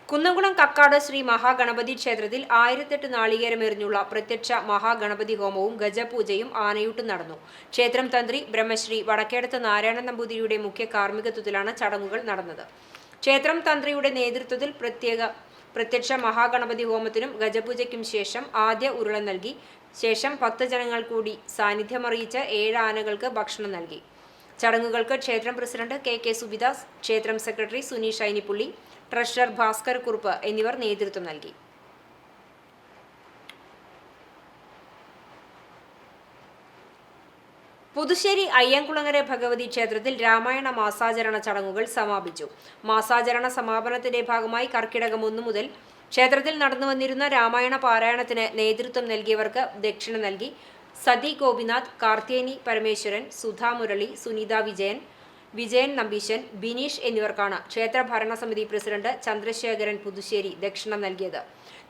കുന്നംകുളം കക്കാട് ശ്രീ മഹാഗണപതി ക്ഷേത്രത്തിൽ 1008 നാളികേരമെറിഞ്ഞുള്ള പ്രത്യക്ഷ മഹാഗണപതി ഹോമവും ഗജപൂജയും ആനയൂട്ടും നടന്നു. ക്ഷേത്രം തന്ത്രി ബ്രഹ്മശ്രീ വടക്കേടത്ത് നാരായണൻ നമ്പൂതിരിയുടെ മുഖ്യ കാർമ്മികത്വത്തിലാണ് ചടങ്ങുകൾ നടന്നത്. ക്ഷേത്രം തന്ത്രിയുടെ നേതൃത്വത്തിൽ പ്രത്യക്ഷ മഹാഗണപതി ഹോമത്തിനും ഗജപൂജയ്ക്കും ശേഷം ആദ്യ ഉരുള നൽകി. ശേഷം ഭക്തജനങ്ങൾ കൂടി സാന്നിധ്യമറിയിച്ച് 7 ആനകൾക്ക് ഭക്ഷണം നൽകി. ചടങ്ങുകൾക്ക് ക്ഷേത്രം പ്രസിഡന്റ് KK സുബിദാസ്, ക്ഷേത്രം സെക്രട്ടറി സുനീഷ് ഐനിപ്പുള്ളി, ട്രഷറർ ഭാസ്കർ കുറുപ്പ് എന്നിവർ നേതൃത്വം നൽകി. പുതുശ്ശേരി അയ്യൻകുളങ്ങര ഭഗവതി ക്ഷേത്രത്തിൽ രാമായണ മാസാചരണ ചടങ്ങുകൾ സമാപിച്ചു. മാസാചരണ സമാപനത്തിന്റെ ഭാഗമായി കർക്കിടകം 1 മുതൽ ക്ഷേത്രത്തിൽ നടന്നു വന്നിരുന്ന രാമായണ പാരായണത്തിന് നേതൃത്വം നൽകിയവർക്ക് ദക്ഷിണ നൽകി. സതി ഗോപിനാഥ്, കാർത്തിയേനി പരമേശ്വരൻ, സുധാ മുരളി, സുനിത വിജയൻ നമ്പീശൻ, ബിനീഷ് എന്നിവർക്കാണ് ക്ഷേത്ര ഭരണസമിതി പ്രസിഡന്റ് ചന്ദ്രശേഖരൻ പുതുശ്ശേരി ദക്ഷിണ നൽകിയത്.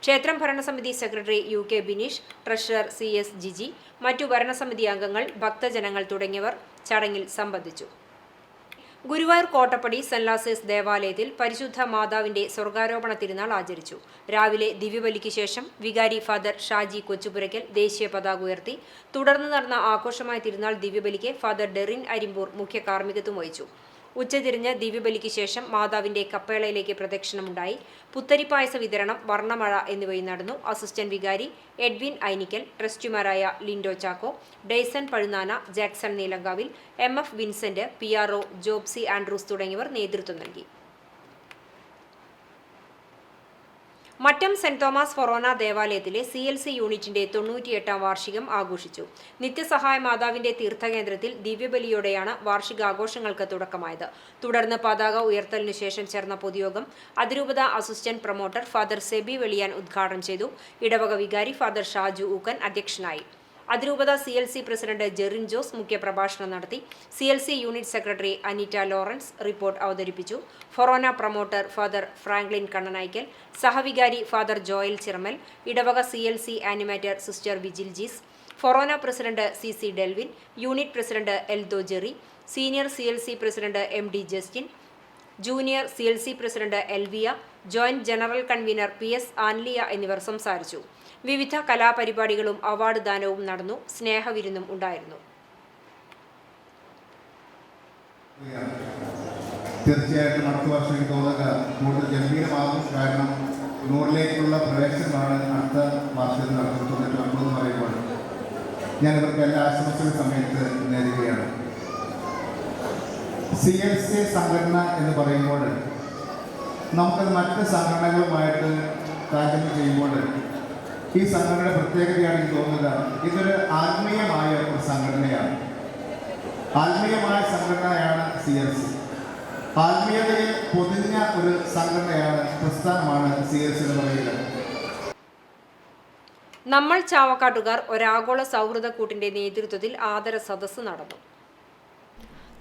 ക്ഷേത്രം ഭരണസമിതി secretary UK Bineesh, treasurer CS Jiji, മറ്റു ഭരണസമിതി അംഗങ്ങൾ, ഭക്തജനങ്ങൾ തുടങ്ങിയവർ ചടങ്ങിൽ സംബന്ധിച്ചു. ഗുരുവായൂർ കോട്ടപ്പടി സെന്റ് ലാസേഴ്സ് ദേവാലയത്തിൽ പരിശുദ്ധ മാതാവിന്റെ സ്വർഗാരോപണ തിരുനാൾ ആചരിച്ചു. രാവിലെ ദിവ്യബലിക്ക് ശേഷം വികാരി ഫാദർ ഷാജി കൊച്ചുപുരയ്ക്കൽ ദേശീയ പതാക ഉയർത്തി. തുടർന്ന് നടന്ന ആഘോഷമായ തിരുനാൾ ദിവ്യബലിക്ക് ഫാദർ ഡെറിൻ അരിമ്പൂർ മുഖ്യ കാർമ്മികത്വം വഹിച്ചു. ഉച്ചതിരിഞ്ഞ് ദിവ്യബലിക്ക് ശേഷം മാതാവിന്റെ കപ്പേളയിലേക്ക് പ്രദക്ഷിണമുണ്ടായി. പുത്തരിപ്പായസ വിതരണം, വർണ്ണമഴ എന്നിവയും നടന്നു. അസിസ്റ്റന്റ് വികാരി എഡ്വിൻ ഐനിക്കൽ, ട്രസ്റ്റിമാരായ ലിൻഡോ ചാക്കോ, ഡെയ്സൺ പഴുനാന, ജാക്സൺ നീലങ്കാവിൽ, MF വിൻസെന്റ്, PRO ജോബ്സി ആൻഡ്രൂസ് തുടങ്ങിയവർ നേതൃത്വം നൽകി. മറ്റം സെന്റ് തോമസ് ഫൊറോന ദേവാലയത്തിലെ CLC യൂണിറ്റിന്റെ 98ാം വാർഷികം ആഘോഷിച്ചു. നിത്യസഹായ മാതാവിന്റെ തീർത്ഥകേന്ദ്രത്തിൽ ദിവ്യബലിയോടെയാണ് വാർഷികാഘോഷങ്ങൾക്ക് തുടക്കമായത്. തുടർന്ന് പതാക ഉയർത്തലിനു ശേഷം ചേർന്ന പൊതുയോഗം അതിരൂപത അസിസ്റ്റന്റ് പ്രൊമോട്ടർ ഫാദർ സെബി വെളിയാൻ ഉദ്ഘാടനം ചെയ്തു. ഇടവക വികാരി ഫാദർ ഷാജു ഊക്കൻ അധ്യക്ഷനായി. അതിരൂപത CLC പ്രസിഡന്റ് ജെറിൻ ജോസ് മുഖ്യപ്രഭാഷണം നടത്തി. CLC unit secretary Aneeta Lawrence report അവതരിപ്പിച്ചു. Forane promoter father Franklin Kannanaikkal, സഹവികാരി ഫാദർ ജോയൽ ചിറമൽ, ഇടവക CLC animator sister Vigil Jees, forane president CC Delvin, unit president Eldho Jerry, senior CLC president MD Justin, junior CLC president Elvia, joint general convener PS Anliya എന്നിവർ സംസാരിച്ചു. വിവിധ കലാപരിപാടികളും അവാർഡ് ദാനവും നടന്നു. സ്നേഹവിരുന്നും ഉണ്ടായിരുന്നു. തീർച്ചയായിട്ടും അടുത്ത വർഷം എനിക്ക് തോന്നുക കൂടുതൽ ഗംഭീരമാകും. കാരണം 100ലേക്കുള്ള പ്രവേശനമാണ് അടുത്ത വർഷത്തിൽ നടക്കുന്നത്. 99 എന്ന് പറയുമ്പോൾ ഞാൻ ഇവർക്ക് എല്ലാ ആശംസകളും സമയത്ത് നേരുകയാണ്. CLC സംഘടന എന്ന് പറയുമ്പോൾ നമുക്കത് മറ്റ് സംഘടനകളുമായിട്ട് താരതമ്യം ചെയ്യുമ്പോൾ ഈ സംഘടനയുടെ പ്രത്യേകതയാണ് എനിക്ക് തോന്നുന്നത്. ഇതൊരു ആത്മീയമായ ഒരു സംഘടനയാണ്. ആത്മീയമായ സംഘടനയാണ് CLC. ആത്മീയതയിൽ പൊതിഞ്ഞ ഒരു സംഘടനയാണ്, പ്രസ്ഥാനമാണ് CLC എന്ന് പറയുന്നത്. നമ്മൾ ചാവക്കാട്ടുകാർ ഒരാഗോള സൗഹൃദ കൂട്ടിന്റെ നേതൃത്വത്തിൽ ആദര സദസ്സ് നടന്നു.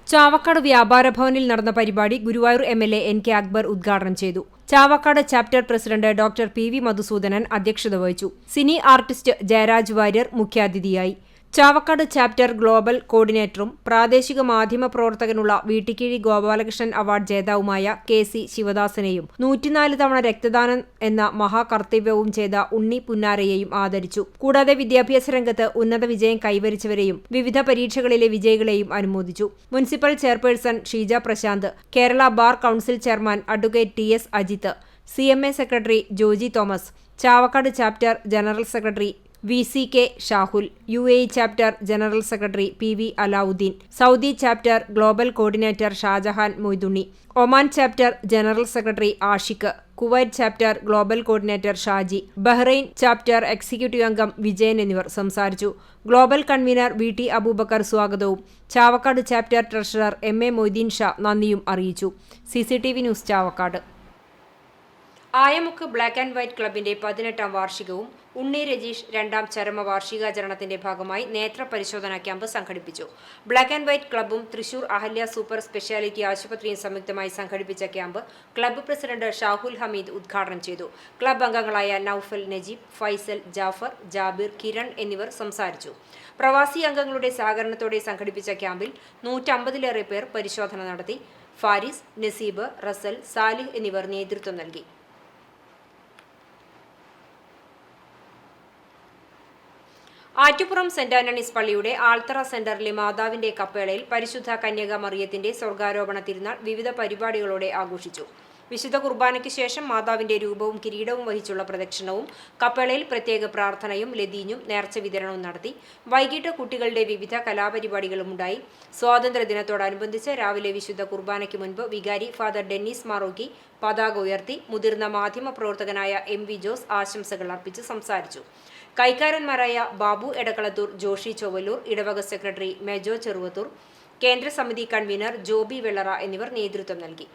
ചാവക്കാട് വ്യാപാര ഭവനിൽ നടന്ന പരിപാടി ഗുരുവായൂർ MLA NK അക്ബർ ഉദ്ഘാടനം ചെയ്തു. Chavakkad chapter president doctor PV Madhusoodanan അധ്യക്ഷത വഹിച്ചു. സിനി ആർട്ടിസ്റ്റ് ജയരാജ് വാര്യർ മുഖ്യാതിഥിയായി. ചാവക്കാട് ചാപ്റ്റർ ഗ്ലോബൽ കോർഡിനേറ്ററും പ്രാദേശിക മാധ്യമ പ്രവർത്തകനുള്ള വീട്ടിക്കിഴി ഗോപാലകൃഷ്ണൻ അവാർഡ് ജേതാവുമായ KC ശിവദാസനെയും 104 തവണ രക്തദാനം എന്ന മഹാകർത്തവ്യവും ചെയ്ത ഉണ്ണി പുന്നാരയെയും ആദരിച്ചു. കൂടാതെ വിദ്യാഭ്യാസ രംഗത്ത് ഉന്നത വിജയം കൈവരിച്ചവരെയും വിവിധ പരീക്ഷകളിലെ വിജയികളെയും അനുമോദിച്ചു. Municipal chairperson Sheeja Prasanth, Kerala bar council chairman advocate TS Ajith, CMA secretary Joji Thomas, Chavakkad chapter general secretary VCK Shahul, UAE chapter general secretary PV Alavudheen, Saudi chapter global coordinator Shajahan Moidunni, Oman chapter general secretary Ashiq, Kuwait chapter global coordinator Shaji, Bahrain chapter executive അംഗം വിജയൻ എന്നിവർ സംസാരിച്ചു. Global convener VT Aboobacker സ്വാഗതവും Chavakkad chapter treasurer MA Moideen Sha നന്ദിയും അറിയിച്ചു. CCTV news Chavakkad. Ayamukku black and white ക്ലബിന്റെ 18ാം വാർഷികവും ഉണ്ണി രജീഷ് 2ാം ചരമവാർഷികാചരണത്തിന്റെ ഭാഗമായി നേത്ര പരിശോധനാ ക്യാമ്പ് സംഘടിപ്പിച്ചു. ബ്ലാക്ക് ആൻഡ് വൈറ്റ് ക്ലബ്ബും തൃശൂർ അഹല്യ സൂപ്പർ സ്പെഷ്യാലിറ്റി ആശുപത്രിയും സംയുക്തമായി സംഘടിപ്പിച്ച camp club president Shahul Hameed ഉദ്ഘാടനം ചെയ്തു. ക്ലബ്ബ് അംഗങ്ങളായ നൌഫൽ, നജീബ്, ഫൈസൽ, ജാഫർ, ജാബിർ, കിരൺ എന്നിവർ സംസാരിച്ചു. പ്രവാസി അംഗങ്ങളുടെ സഹകരണത്തോടെ സംഘടിപ്പിച്ച ക്യാമ്പിൽ 150ലേറെ പേർ പരിശോധന നടത്തി. ഫാരിസ്, നസീബ്, റസൽ, സാലിഹ് എന്നിവർ നേതൃത്വം നൽകി. ആറ്റുപുറം സെന്റ് ആന്റണീസ് പള്ളിയുടെ ആൽത്തറ സെന്ററിലെ മാതാവിന്റെ കപ്പേളയിൽ പരിശുദ്ധ കന്യക മറിയത്തിന്റെ സ്വർഗാരോപണ തിരുനാൾ വിവിധ പരിപാടികളോടെ ആഘോഷിച്ചു. വിശുദ്ധ കുർബാനയ്ക്ക് ശേഷം മാതാവിന്റെ രൂപവും കിരീടവും വഹിച്ചുള്ള പ്രദക്ഷിണവും കപ്പേളയിൽ പ്രത്യേക പ്രാർത്ഥനയും ലതീഞ്ഞും നേർച്ച വിതരണവും നടത്തി. വൈകിട്ട് കുട്ടികളുടെ വിവിധ കലാപരിപാടികളും ഉണ്ടായി. സ്വാതന്ത്ര്യദിനത്തോടനുബന്ധിച്ച് രാവിലെ വിശുദ്ധ കുർബാനയ്ക്ക് മുൻപ് വികാരി ഫാദർ ഡെന്നീസ് മാറോക്കി പതാക ഉയർത്തി. മുതിർന്ന മാധ്യമ പ്രവർത്തകനായ MV ജോസ് ആശംസകൾ അർപ്പിച്ച് സംസാരിച്ചു. കൈക്കാരന്മാരായ ബാബു എടക്കളത്തൂർ, ജോഷി ചൊവ്വലൂർ, ഇടവക സെക്രട്ടറി മെജോ ചെറുവത്തൂർ, കേന്ദ്ര സമിതി കൺവീനർ ജോബി വെള്ളറ എന്നിവർ നേതൃത്വം നൽകി.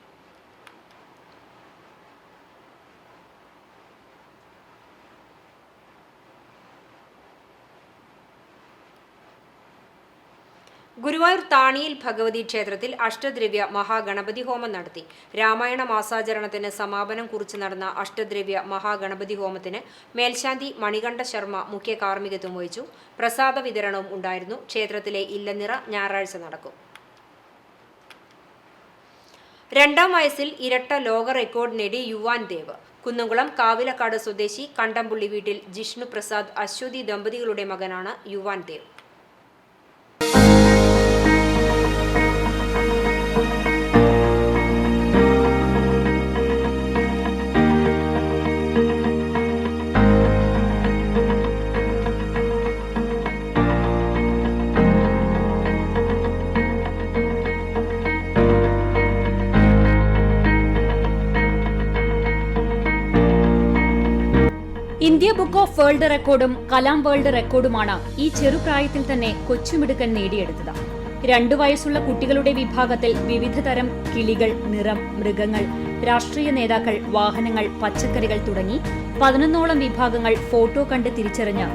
ഗുരുവായൂർ താണിയിൽ ഭഗവതി ക്ഷേത്രത്തിൽ അഷ്ടദ്രവ്യ മഹാഗണപതി ഹോമം നടത്തി. രാമായണ മാസാചരണത്തിന് സമാപനം കുറിച്ച് നടന്ന അഷ്ടദ്രവ്യ മഹാഗണപതി ഹോമത്തിന് മേൽശാന്തി മണികണ്ഠ ശർമ്മ മുഖ്യ കാർമ്മികത്വം വഹിച്ചു. പ്രസാദ വിതരണവും ഉണ്ടായിരുന്നു. ക്ഷേത്രത്തിലെ ഇല്ലനിറ ഞായറാഴ്ച നടക്കും. രണ്ടാം വയസ്സിൽ ഇരട്ട ലോക റെക്കോർഡ് നേടി യുവാൻ ദേവ്. കുന്നംകുളം കാവിലക്കാട് സ്വദേശി കണ്ടംപുള്ളി വീട്ടിൽ ജിഷ്ണു പ്രസാദ് അശ്വതി ദമ്പതികളുടെ മകനാണ് Yuvan Dev. India book of world റെക്കോർഡും കലാം വേൾഡ് റെക്കോർഡുമാണ് ഈ ചെറുപ്രായത്തിൽ തന്നെ കൊച്ചുമിടുക്കൻ നേടിയെടുത്തത്. 2 വയസ്സുള്ള കുട്ടികളുടെ വിഭാഗത്തിൽ വിവിധ തരം കിളികൾ, നിറം, മൃഗങ്ങൾ, രാഷ്ട്രീയ നേതാക്കൾ, വാഹനങ്ങൾ, പച്ചക്കറികൾ തുടങ്ങി 11ഓളം വിഭാഗങ്ങൾ ഫോട്ടോ കണ്ട് തിരിച്ചറിഞ്ഞ്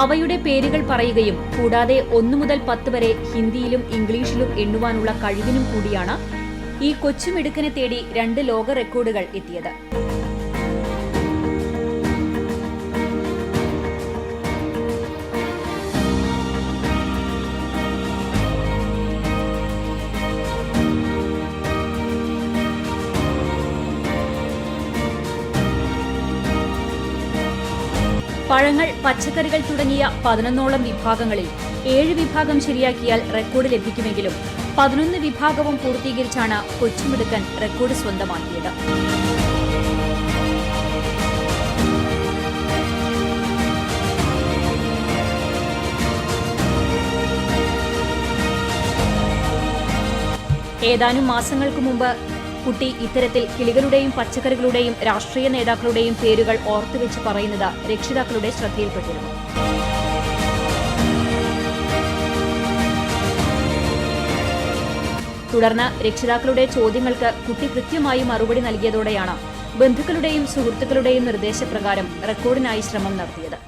അവയുടെ പേരുകൾ പറയുകയും കൂടാതെ 1 മുതൽ 10 വരെ ഹിന്ദിയിലും ഇംഗ്ലീഷിലും എണ്ണുവാനുള്ള കഴിവിനും കൂടിയാണ് ഈ കൊച്ചുമിടുക്കനെ തേടി 2 ലോക റെക്കോർഡുകൾ എത്തിയത്. പഴങ്ങൾ, പച്ചക്കറികൾ തുടങ്ങിയ 11ഓളം വിഭാഗങ്ങളിൽ 7 വിഭാഗം ശരിയാക്കിയാൽ റെക്കോർഡ് ലഭിക്കുമെങ്കിലും 11 വിഭാഗവും പൂർത്തീകരിച്ചാണ് കൊച്ചുമിടുക്കൻ റെക്കോർഡ് സ്വന്തമാക്കിയത്. ഏതാനും മാസങ്ങൾക്ക് മുമ്പ് കുട്ടി ഇത്തരത്തിൽ കിളികളുടെയും പച്ചക്കറികളുടെയും രാഷ്ട്രീയ നേതാക്കളുടെയും പേരുകൾ ഓർത്തുവെച്ച് പറയുന്നത് രക്ഷിതാക്കളുടെ ശ്രദ്ധയിൽപ്പെട്ടിരുന്നു. തുടർന്ന് രക്ഷിതാക്കളുടെ ചോദ്യങ്ങൾക്ക് കുട്ടി കൃത്യമായി മറുപടി നൽകിയതോടെയാണ് ബന്ധുക്കളുടെയും സുഹൃത്തുക്കളുടെയും നിർദ്ദേശപ്രകാരം റെക്കോർഡിനായി ശ്രമം നടത്തിയത്.